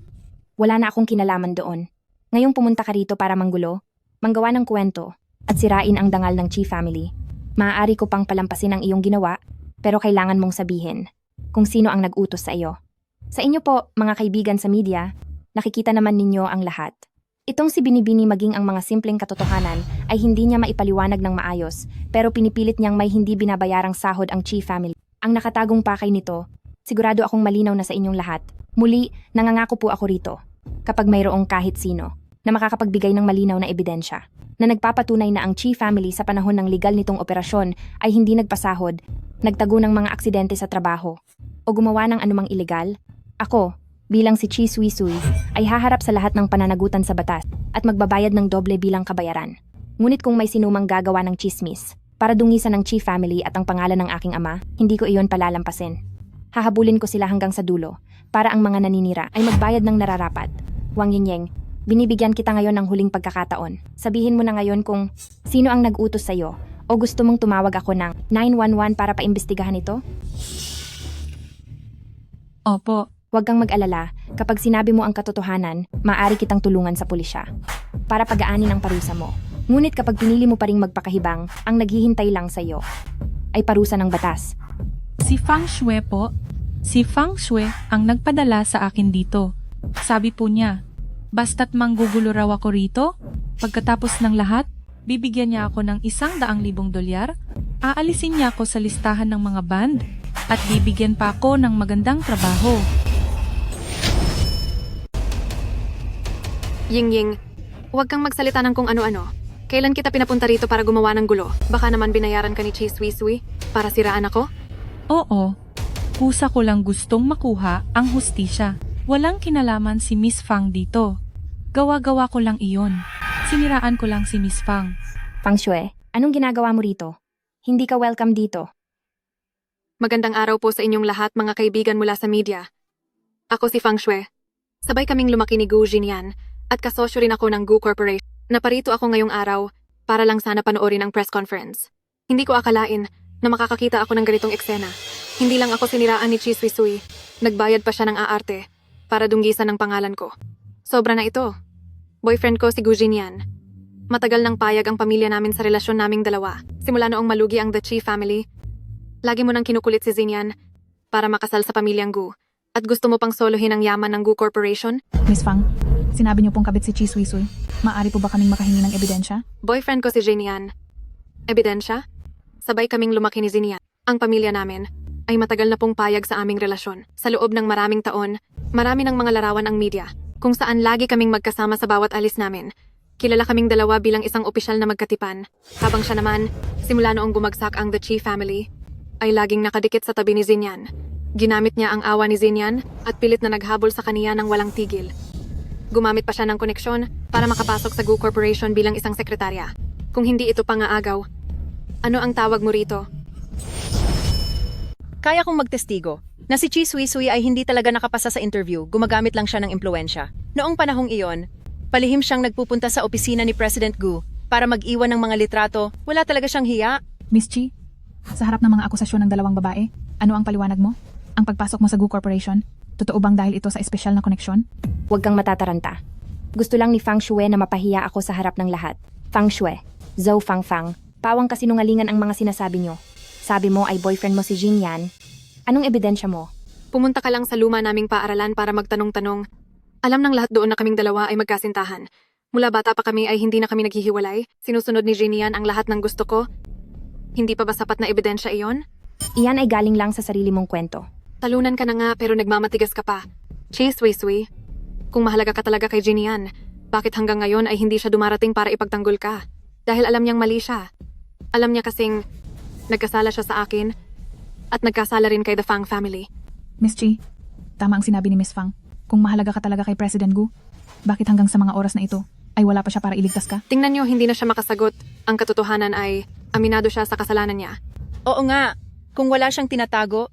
Wala na akong kinalaman doon. Ngayong pumunta ka rito para manggulo, manggawa ng kwento, at sirain ang dangal ng Chi family. Maaari ko pang palampasin ang iyong ginawa, pero kailangan mong sabihin kung sino ang nag-utos sa iyo. Sa inyo po, mga kaibigan sa media, nakikita naman ninyo ang lahat. Itong si Binibini maging ang mga simpleng katotohanan ay hindi niya maipaliwanag ng maayos, pero pinipilit niyang may hindi binabayarang sahod ang Chi family. Ang nakatagong pakay nito, sigurado akong malinaw na sa inyong lahat. Muli, nangangako po ako rito, kapag mayroong kahit sino, na makakapagbigay ng malinaw na ebidensya, na nagpapatunay na ang Chi family sa panahon ng legal nitong operasyon ay hindi nagpasahod, nagtago ng mga aksidente sa trabaho, o gumawa ng anumang ilegal. Ako, bilang si Chi Suisui, ay haharap sa lahat ng pananagutan sa batas at magbabayad ng doble bilang kabayaran. Ngunit kung may sinumang gagawa ng chismis para dungisan ng Chi family at ang pangalan ng aking ama, hindi ko iyon palalampasin. Hahabulin ko sila hanggang sa dulo para ang mga naninira ay magbayad ng nararapat. Wang Yingying, binibigyan kita ngayon ng huling pagkakataon. Sabihin mo na ngayon kung sino ang nag-utos sa'yo o gusto mong tumawag ako ng 911 para paimbestigahan ito? Opo, Huwag kang mag-alala, kapag sinabi mo ang katotohanan, maaari kitang tulungan sa pulisya para pagaanin ang parusa mo. Ngunit kapag pinili mo pa ring magpakahibang, ang naghihintay lang sa iyo ay parusa ng batas. si Fang Shui po. Si Fang Shui ang nagpadala sa akin dito. Sabi po niya, basta't manggugulo raw ako rito, pagkatapos ng lahat, bibigyan niya ako ng $100,000, aalisin niya ako sa listahan ng mga band, at bibigyan pa ako ng magandang trabaho. Yingying, huwag kang magsalita ng kung ano-ano. Kailan kita pinapunta rito para gumawa ng gulo? Baka naman binayaran ka ni Chi Suisui para siraan ako? Oo, kusa ko lang gustong makuha ang hustisya. Walang kinalaman si Miss Fang dito. Gawa-gawa ko lang iyon. Siniraan ko lang si Miss Fang. Fang Shui, anong ginagawa mo rito? Hindi ka welcome dito. Magandang araw po sa inyong lahat, mga kaibigan mula sa media. Ako si Fang Shui. Sabay kaming lumaki ni Gu Zinian at kasosyo rin ako ng Gu Corporation. Naparito ako ngayong araw para lang sana panoorin ang press conference. Hindi ko akalain na makakakita ako ng ganitong eksena. Hindi lang ako siniraan ni Chi Suisui. Nagbayad pa siya ng aarte para dunggisan ng pangalan ko. Sobra na ito. Boyfriend ko si Gu Zinian. Matagal nang payag ang pamilya namin sa relasyon naming dalawa. Simula noong malugi ang The Chi family, lagi mo nang kinukulit si Zinian para makasal sa pamilyang Gu. At gusto mo pang solohin ang yaman ng Gu Corporation? Miss Fang, sinabi niyo pong kabit si Chi Suisui. Maaari po ba kaming makahingi ng ebidensya? Boyfriend ko si Zinian. Ebidensya? Sabay kaming lumaki ni Zinian. Ang pamilya namin ay matagal na pong payag sa aming relasyon. Sa loob ng maraming taon, marami ng mga larawan ang media, kung saan lagi kaming magkasama sa bawat alis namin. Kilala kaming dalawa bilang isang opisyal na magkatipan. Habang siya naman, simula noong bumagsak ang The Chi family, ay laging nakadikit sa tabi ni Zinian. Ginamit niya ang awa ni Zinian at pilit na naghabol sa kaniya ng walang tigil. Gumamit pa siya ng koneksyon para makapasok sa Gu Corporation bilang isang sekretarya. Kung hindi ito pangaagaw, ano ang tawag mo rito? Kaya kong magtestigo na si Chi Suisui ay hindi talaga nakapasa sa interview, gumagamit lang siya ng impluensya. Noong panahong iyon, palihim siyang nagpupunta sa opisina ni President Gu para mag-iwan ng mga litrato. Wala talaga siyang hiya. Miss Chi, sa harap ng mga akusasyon ng dalawang babae, ano ang paliwanag mo? Ang pagpasok mo sa Gu Corporation, totoo bang dahil ito sa espesyal na koneksyon? Huwag kang matataranta. Gusto lang ni Fang Shui na mapahiya ako sa harap ng lahat. Fang Shui, Zhou Fang Fang, Pawang kasinungalingan ang mga sinasabi nyo. Sabi mo ay boyfriend mo si Jin Yan. Anong ebidensya mo? Pumunta ka lang sa luma naming paaralan para magtanong-tanong. Alam ng lahat doon na kaming dalawa ay magkasintahan. Mula bata pa kami ay hindi na kami naghihiwalay. Sinusunod ni Jinian ang lahat ng gusto ko. Hindi pa ba sapat na ebidensya iyon? Iyan ay galing lang sa sarili mong kwento. Talunan ka na nga pero nagmamatigas ka pa. Chi, Sui. Kung mahalaga ka talaga kay Jinian, bakit hanggang ngayon ay hindi siya dumarating para ipagtanggol ka? Dahil alam niyang mali siya. Alam niya kasing nagkasala siya sa akin at nagkasala rin kay the Fang family. Miss Chi, tama ang sinabi ni Miss Fang. Kung mahalaga ka talaga kay President Gu, bakit hanggang sa mga oras na ito ay wala pa siya para iligtas ka? Tingnan niyo, hindi na siya makasagot. Ang katotohanan ay aminado siya sa kasalanan niya. Oo nga, kung wala siyang tinatago,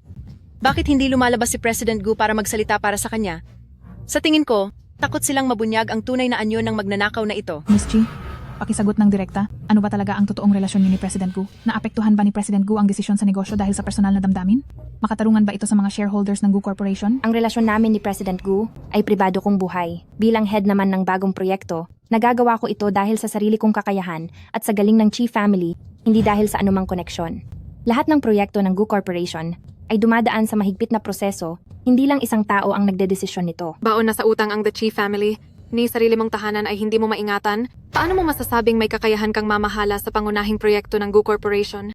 bakit hindi lumalabas si President Gu para magsalita para sa kanya? Sa tingin ko, takot silang mabunyag ang tunay na anyo ng magnanakaw na ito. Miss Chi, pakisagot ng direkta, ano ba talaga ang totoong relasyon niyo ni President Gu? Naapektuhan ba ni President Gu ang desisyon sa negosyo dahil sa personal na damdamin? Makatarungan ba ito sa mga shareholders ng Gu Corporation? Ang relasyon namin ni President Gu ay pribado kong buhay. Bilang head naman ng bagong proyekto, nagagawa ko ito dahil sa sarili kong kakayahan at sa galing ng Chi family, hindi dahil sa anumang koneksyon. Lahat ng proyekto ng Gu Corporation ay dumadaan sa mahigpit na proseso, hindi lang isang tao ang nagdedesisyon nito. Baon na sa utang ang The Chi family, ni sarili mong tahanan ay hindi mo maingatan, paano mo masasabing may kakayahan kang mamahala sa pangunahing proyekto ng Gu Corporation?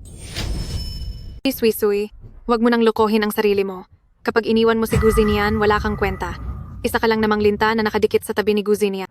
Sui, huwag mo nang lokohin ang sarili mo. Kapag iniwan mo si Gu Zinian, wala kang kwenta. Isa ka lang namang linta na nakadikit sa tabi ni Gu Zinian.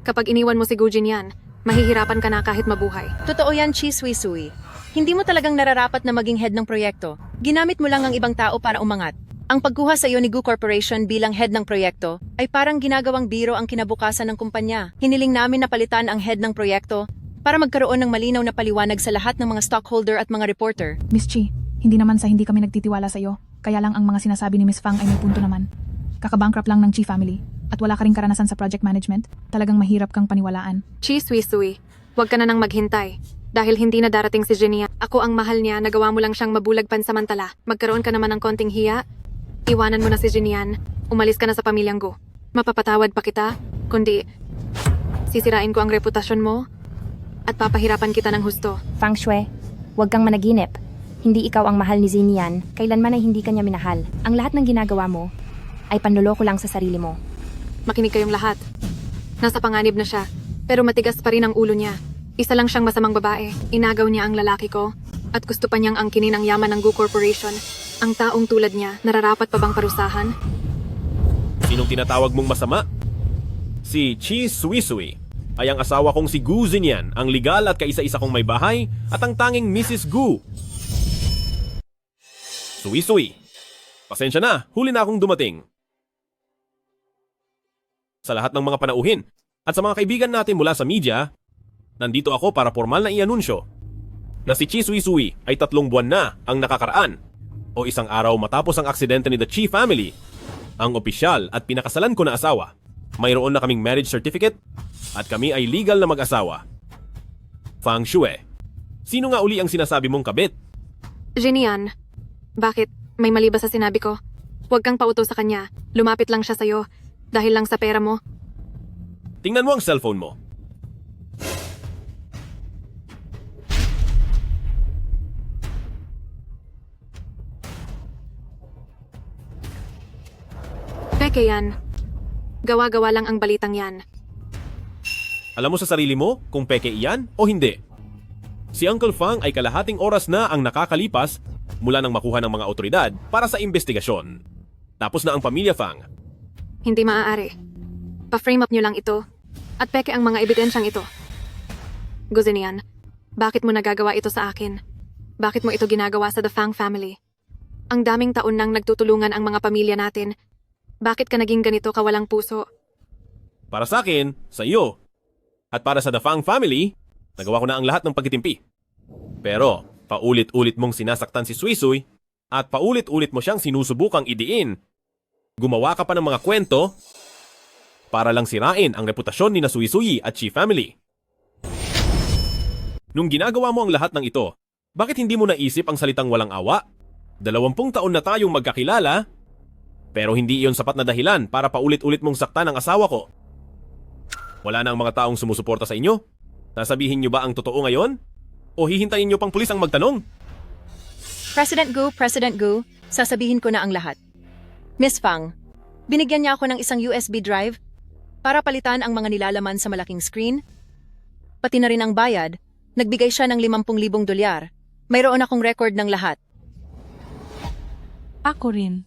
Kapag iniwan mo si Gu Zinian, mahihirapan ka na kahit mabuhay. Totoo yan, Chi Sui. Hindi mo talagang nararapat na maging head ng proyekto. Ginamit mo lang ang ibang tao para umangat. Ang pagkuha sa iyo ni Gu Corporation bilang head ng proyekto ay parang ginagawang biro ang kinabukasan ng kumpanya. Hiniling namin na palitan ang head ng proyekto para magkaroon ng malinaw na paliwanag sa lahat ng mga stockholder at mga reporter. Miss Chi, hindi naman sa hindi kami nagtitiwala sa iyo, kaya lang ang mga sinasabi ni Miss Fang ay may punto naman. Kakabankrupt lang ng Chi family, at wala ka ring karanasan sa project management, talagang mahirap kang paniwalaan. Chi Sui, huwag ka na nang maghintay. Dahil hindi na darating si Jenia, ako ang mahal niya, nagawa mo lang siyang mabulag pansamantala. Magkaroon ka naman ng konting hiya. Iwanan mo na si Jenian, umalis ka na sa pamilyang Gu. Mapapatawad pa kita, kundi sisirain ko ang reputasyon mo at papahirapan kita ng husto. Fang Shui, huwag kang managinip. Hindi ikaw ang mahal ni Zinian, kailanman ay hindi kanya minahal. Ang lahat ng ginagawa mo ay panloloko lang sa sarili mo. Makinig kayong lahat. Nasa panganib na siya, pero matigas pa rin ang ulo niya. Isa lang siyang masamang babae, inagaw niya ang lalaki ko, at gusto pa niyang angkinin ang yaman ng Gu Corporation. Ang taong tulad niya, nararapat pa bang parusahan? Sinong tinatawag mong masama? Si Chi Sui ay ang asawa kong si Gu Zinian, ang legal at kaisa-isa kong may bahay at ang tanging Mrs. Gu. Sui, pasensya na, huli na akong dumating. Sa lahat ng mga panauhin at sa mga kaibigan natin mula sa media, nandito ako para formal na i-anunsyo na si Chi Sui ay 3 buwan na ang nakakaraan o isang araw matapos ang aksidente ni the Chi family. Ang opisyal at pinakasalan ko na asawa, mayroon na kaming marriage certificate at kami ay legal na mag-asawa. Fang Shui, sino nga uli ang sinasabi mong kabit? Jenian, bakit? May mali ba sa sinabi ko? Huwag kang pauto sa kanya. Lumapit lang siya sa'yo. Dahil lang sa pera mo. Tingnan mo ang cellphone mo. Peke yan. Gawa-gawa lang ang balitang yan. Alam mo sa sarili mo kung peke iyan o hindi? Si Uncle Fang ay kalahating oras na ang nakakalipas mula nang makuha ng mga otoridad para sa investigasyon. Tapos na ang pamilya Fang. Hindi maaari. Pa-frame up nyo lang ito. At peke ang mga ebidensyang ito. Guzinian, bakit mo nagagawa ito sa akin? Bakit mo ito ginagawa sa The Fang family? Ang daming taon nang nagtutulungan ang mga pamilya natin. Bakit ka naging ganito kawalang puso? Para sa akin, sa iyo. At para sa The Fang family, nagawa ko na ang lahat ng pagtitimpi. Pero, paulit-ulit mong sinasaktan si Sui at paulit-ulit mo siyang sinusubukang idiin. Gumawa ka pa ng mga kwento para lang sirain ang reputasyon ni na Sui at Chi family. Nung ginagawa mo ang lahat ng ito, bakit hindi mo naisip ang salitang walang awa? 20 taon na tayong magkakilala, pero hindi iyon sapat na dahilan para paulit-ulit mong saktan ang asawa ko. Wala na ang mga taong sumusuporta sa inyo? Sasabihin niyo ba ang totoo ngayon? O hihintayin niyo pang pulis ang magtanong? President Gu, sasabihin ko na ang lahat. Miss Fang, binigyan niya ako ng isang USB drive para palitan ang mga nilalaman sa malaking screen. Pati na rin ang bayad, nagbigay siya ng 50,000 dolyar. Mayroon akong record ng lahat. Ako rin.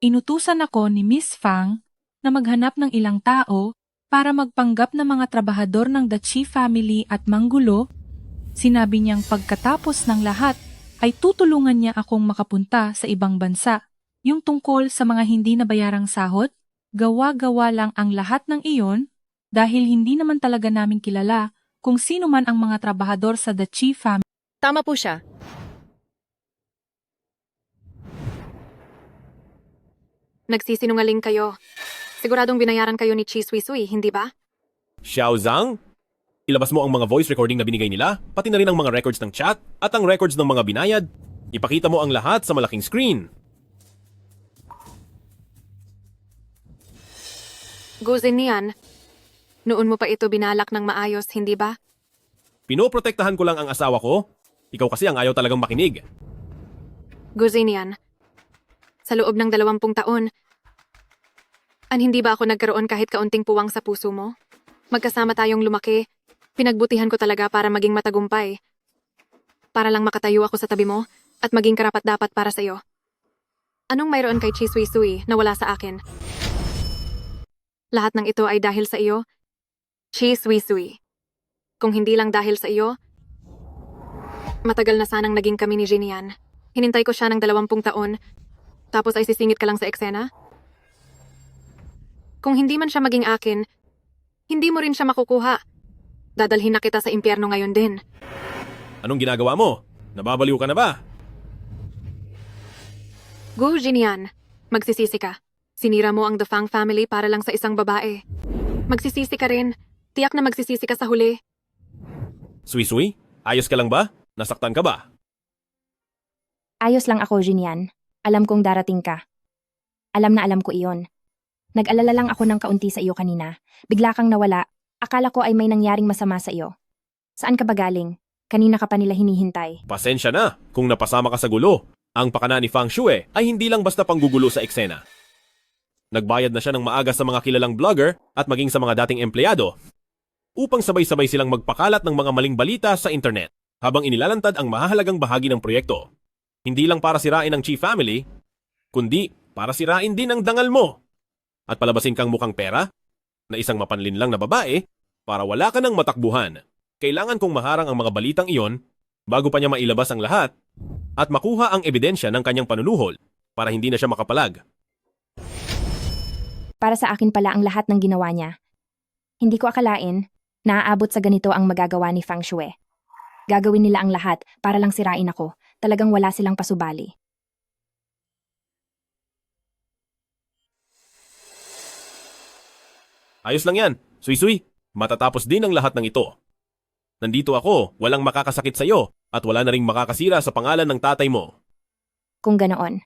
Inutusan ako ni Miss Fang na maghanap ng ilang tao para magpanggap na mga trabahador ng The Chi family at manggulo. Sinabi niyang pagkatapos ng lahat ay tutulungan niya akong makapunta sa ibang bansa. Yung tungkol sa mga hindi nabayarang sahod, gawa-gawa lang ang lahat ng iyon dahil hindi naman talaga namin kilala kung sino man ang mga trabahador sa The Chi family. Tama po siya. Nagsisinungaling kayo. Siguradong binayaran kayo ni Chi Sui, hindi ba? Xiao Zhang? Ilabas mo ang mga voice recording na binigay nila, pati na rin ang mga records ng chat at ang records ng mga binayad. Ipakita mo ang lahat sa malaking screen. Guzin niyan. Noon mo pa ito binalak ng maayos, hindi ba? Pinoprotektahan ko lang ang asawa ko. Ikaw kasi ang ayaw talagang makinig. Guzin niyan. Sa loob ng 20 taon, hindi ba ako nagkaroon kahit kaunting puwang sa puso mo? Magkasama tayong lumaki. Pinagbutihan ko talaga para maging matagumpay. Para lang makatayo ako sa tabi mo at maging karapat-dapat para sa'yo. Anong mayroon kay Chi Sui Sui na wala sa akin? Lahat ng ito ay dahil sa iyo, Chi Sui Sui. Kung hindi lang dahil sa iyo, matagal na sanang naging kami ni Jinian. Hinintay ko siya ng 20 taon, tapos ay sisingit ka lang sa eksena? Kung hindi man siya maging akin, hindi mo rin siya makukuha. Dadalhin na kita sa impyerno ngayon din. Anong ginagawa mo? Nababaliw ka na ba? Gu Jinian, magsisisi ka. Sinira mo ang The Fang family para lang sa isang babae. Magsisisi ka rin. Tiyak na magsisisi ka sa huli. Sui, ayos ka lang ba? Nasaktan ka ba? Ayos lang ako, Jinian. Alam kong darating ka. Alam na alam ko iyon. Nag-alala lang ako ng kaunti sa iyo kanina. Bigla kang nawala. Akala ko ay may nangyaring masama sa iyo. Saan ka ba galing? Kanina ka pa nila hinihintay. Pasensya na kung napasama ka sa gulo. Ang pakana ni Fang Shue ay hindi lang basta panggugulo sa eksena. Nagbayad na siya ng maaga sa mga kilalang vlogger at maging sa mga dating empleyado upang sabay-sabay silang magpakalat ng mga maling balita sa internet habang inilalantad ang mahahalagang bahagi ng proyekto. Hindi lang para sirain ang Chi family, kundi para sirain din ang dangal mo at palabasin kang mukhang pera na isang mapanlinlang na babae para wala ka ng matakbuhan. Kailangan kong maharang ang mga balitang iyon bago pa niya mailabas ang lahat at makuha ang ebidensya ng kanyang panunuhol para hindi na siya makapalag. Para sa akin pala ang lahat ng ginawa niya. Hindi ko akalain na aabot sa ganito ang magagawa ni Fang Shue. Gagawin nila ang lahat para lang sirain ako. Talagang wala silang pasubali. Ayos lang yan, Sui, matatapos din ang lahat ng ito. Nandito ako, walang makakasakit sa iyo at wala na ring makakasira sa pangalan ng tatay mo. Kung ganoon.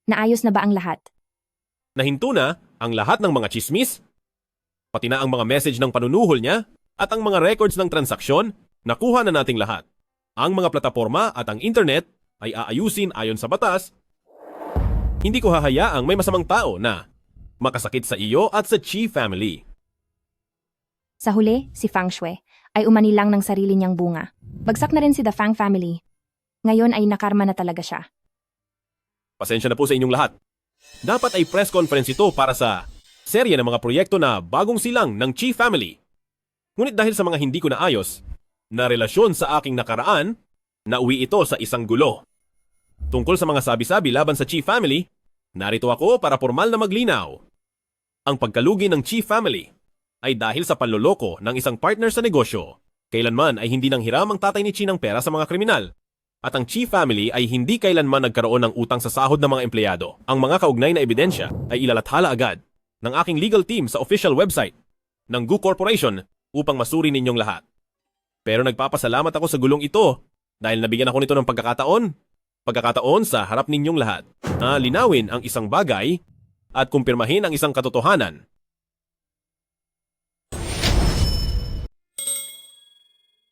Naayos na ba ang lahat? Nahinto na ang lahat ng mga chismis, pati na ang mga message ng panunuhol niya at ang mga records ng transaksyon, nakuha na nating lahat. Ang mga plataforma at ang internet ay aayusin ayon sa batas. Hindi ko hahayaang may masamang tao na makasakit sa iyo at sa Chi family. Sa huli, si Fang Shue ay umanilang ng sarili niyang bunga. Bagsak na rin si The Fang family. Ngayon ay nakarma na talaga siya. Pasensya na po sa inyong lahat. Dapat ay press conference ito para sa serye ng mga proyekto na bagong silang ng Chi family. Ngunit dahil sa mga hindi ko naayos na relasyon sa aking nakaraan, nauwi ito sa isang gulo. Tungkol sa mga sabi-sabi laban sa Chi family, narito ako para formal na maglinaw. Ang pagkalugi ng Chi family ay dahil sa panloloko ng isang partner sa negosyo. Kailanman ay hindi nang hiram ang tatay ni Chi ng pera sa mga kriminal. At ang Chi family ay hindi kailanman nagkaroon ng utang sa sahod ng mga empleyado. Ang mga kaugnay na ebidensya ay ilalathala agad ng aking legal team sa official website ng Gu Corporation upang masuri ninyong lahat. Pero nagpapasalamat ako sa gulong ito dahil nabigyan ako nito ng pagkakataon sa harap ninyong lahat na linawin ang isang bagay at kumpirmahin ang isang katotohanan.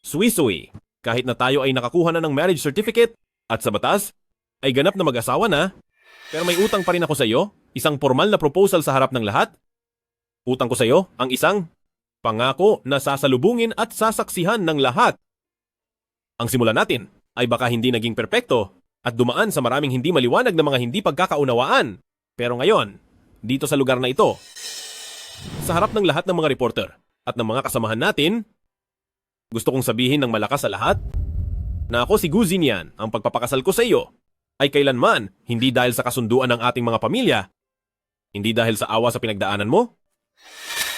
Sui, Kahit na tayo ay nakakuha na ng marriage certificate at sa batas, ay ganap na mag-asawa na, pero may utang pa rin ako sa iyo, isang formal na proposal sa harap ng lahat. Utang ko sa iyo ang isang pangako na sasalubungin at sasaksihan ng lahat. Ang simula natin ay baka hindi naging perpekto at dumaan sa maraming hindi maliwanag na mga hindi pagkakaunawaan. Pero ngayon, dito sa lugar na ito, sa harap ng lahat ng mga reporter at ng mga kasamahan natin, gusto kong sabihin ng malakas sa lahat na ako si Gu Zinian, ang pagpapakasal ko sa iyo ay kailanman hindi dahil sa kasunduan ng ating mga pamilya, hindi dahil sa awa sa pinagdaanan mo,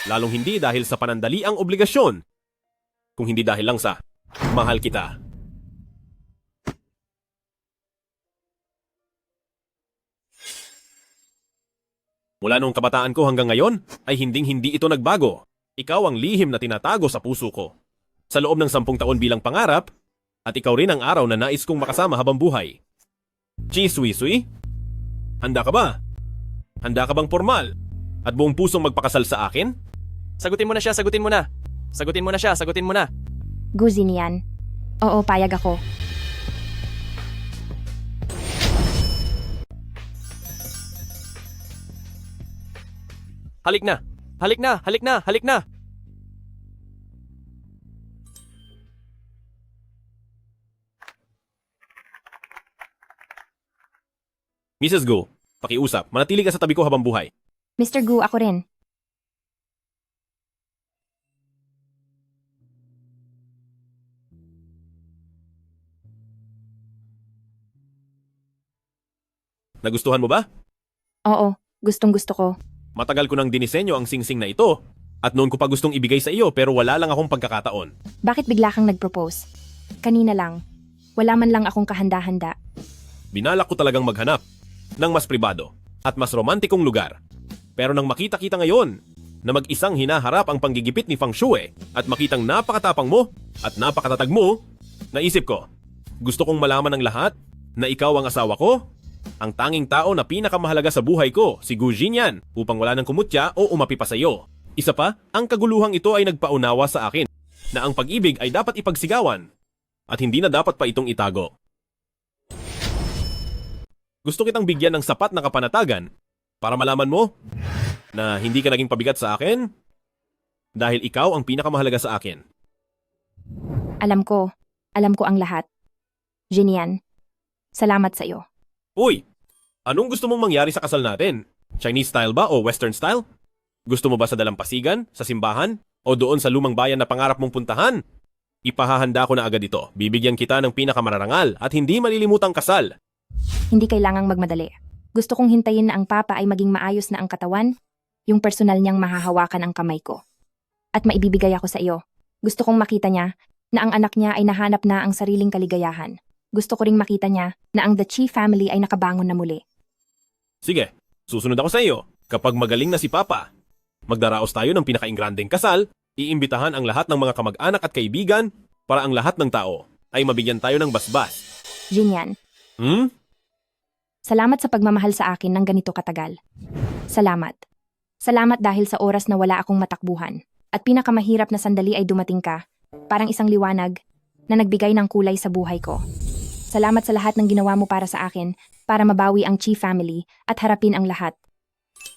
lalong hindi dahil sa panandaliang obligasyon, kung hindi dahil lang sa mahal kita. Mula noong kabataan ko hanggang ngayon ay hinding-hindi ito nagbago. Ikaw ang lihim na tinatago sa puso ko. Sa loob ng 10 taon bilang pangarap, at ikaw rin ang araw na nais kong makasama habang buhay. Chi Sui Sui? Handa ka ba? Handa ka bang formal at buong pusong magpakasal sa akin? Sagutin mo na siya, sagutin mo na. Sagutin mo na siya, sagutin mo na. Gu Zinian. Oo, payag ako. Halik na! Halik na! Halik na! Halik na! Mrs. Go, pakiusap. Manatili ka sa tabi ko habang buhay. Mr. Gu, ako rin. Nagustuhan mo ba? Oo, gustong-gusto ko. Matagal ko nang dinisenyo ang singsing na ito. At noon ko pa gustong ibigay sa iyo pero wala lang akong pagkakataon. Bakit bigla kang nag-propose? Kanina lang. Wala man lang akong kahanda-handa. Binalak ko talagang maghanap ng mas pribado at mas romantikong lugar. Pero nang makita-kita ngayon na mag-isang hinaharap ang panggigipit ni Fang Shui at makitang napakatapang mo at napakatatag mo, naisip ko, gusto kong malaman ng lahat na ikaw ang asawa ko, ang tanging tao na pinakamahalaga sa buhay ko, si Gu Zinian, upang wala nang kumutya o umapi pa sa iyo. Isa pa, ang kaguluhang ito ay nagpaunawa sa akin na ang pag-ibig ay dapat ipagsigawan at hindi na dapat pa itong itago. Gusto kitang bigyan ng sapat na kapanatagan para malaman mo na hindi ka naging pabigat sa akin dahil ikaw ang pinakamahalaga sa akin. Alam ko ang lahat. Zinian, salamat sa iyo. Uy, anong gusto mong mangyari sa kasal natin? Chinese style ba o Western style? Gusto mo ba sa dalampasigan, sa simbahan, o doon sa lumang bayan na pangarap mong puntahan? Ipahahanda ko na agad ito. Bibigyan kita ng pinakamararangal at hindi malilimutang kasal. Hindi kailangang magmadali. Gusto kong hintayin na ang papa ay maging maayos na ang katawan, yung personal niyang mahahawakan ang kamay ko. At maibibigay ako sa iyo. Gusto kong makita niya na ang anak niya ay nahanap na ang sariling kaligayahan. Gusto ko ring makita niya na ang The Chi family ay nakabangon na muli. Sige, susunod ako sa iyo. Kapag magaling na si Papa, magdaraos tayo ng pinakaingrandeng kasal, iimbitahan ang lahat ng mga kamag-anak at kaibigan para ang lahat ng tao ay mabigyan tayo ng basbas. Zinian, salamat sa pagmamahal sa akin ng ganito katagal. Salamat. Salamat dahil sa oras na wala akong matakbuhan. At pinakamahirap na sandali ay dumating ka, parang isang liwanag na nagbigay ng kulay sa buhay ko. Salamat sa lahat ng ginawa mo para sa akin, para mabawi ang Chi family at harapin ang lahat.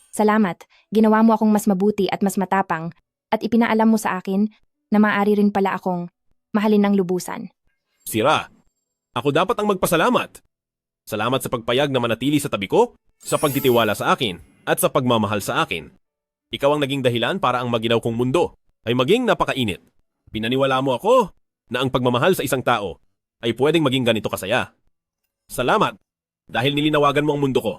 Salamat, ginawa mo akong mas mabuti at mas matapang, at ipinaalam mo sa akin na maaari rin pala akong mahalin ng lubusan. Sira, ako dapat ang magpasalamat. Salamat sa pagpayag na manatili sa tabi ko, sa pagtitiwala sa akin, at sa pagmamahal sa akin. Ikaw ang naging dahilan para ang maginaw kong mundo ay maging napakainit. Pinaniwala mo ako na ang pagmamahal sa isang tao ay pwedeng maging ganito kasaya. Salamat dahil nilinawagan mo ang mundo ko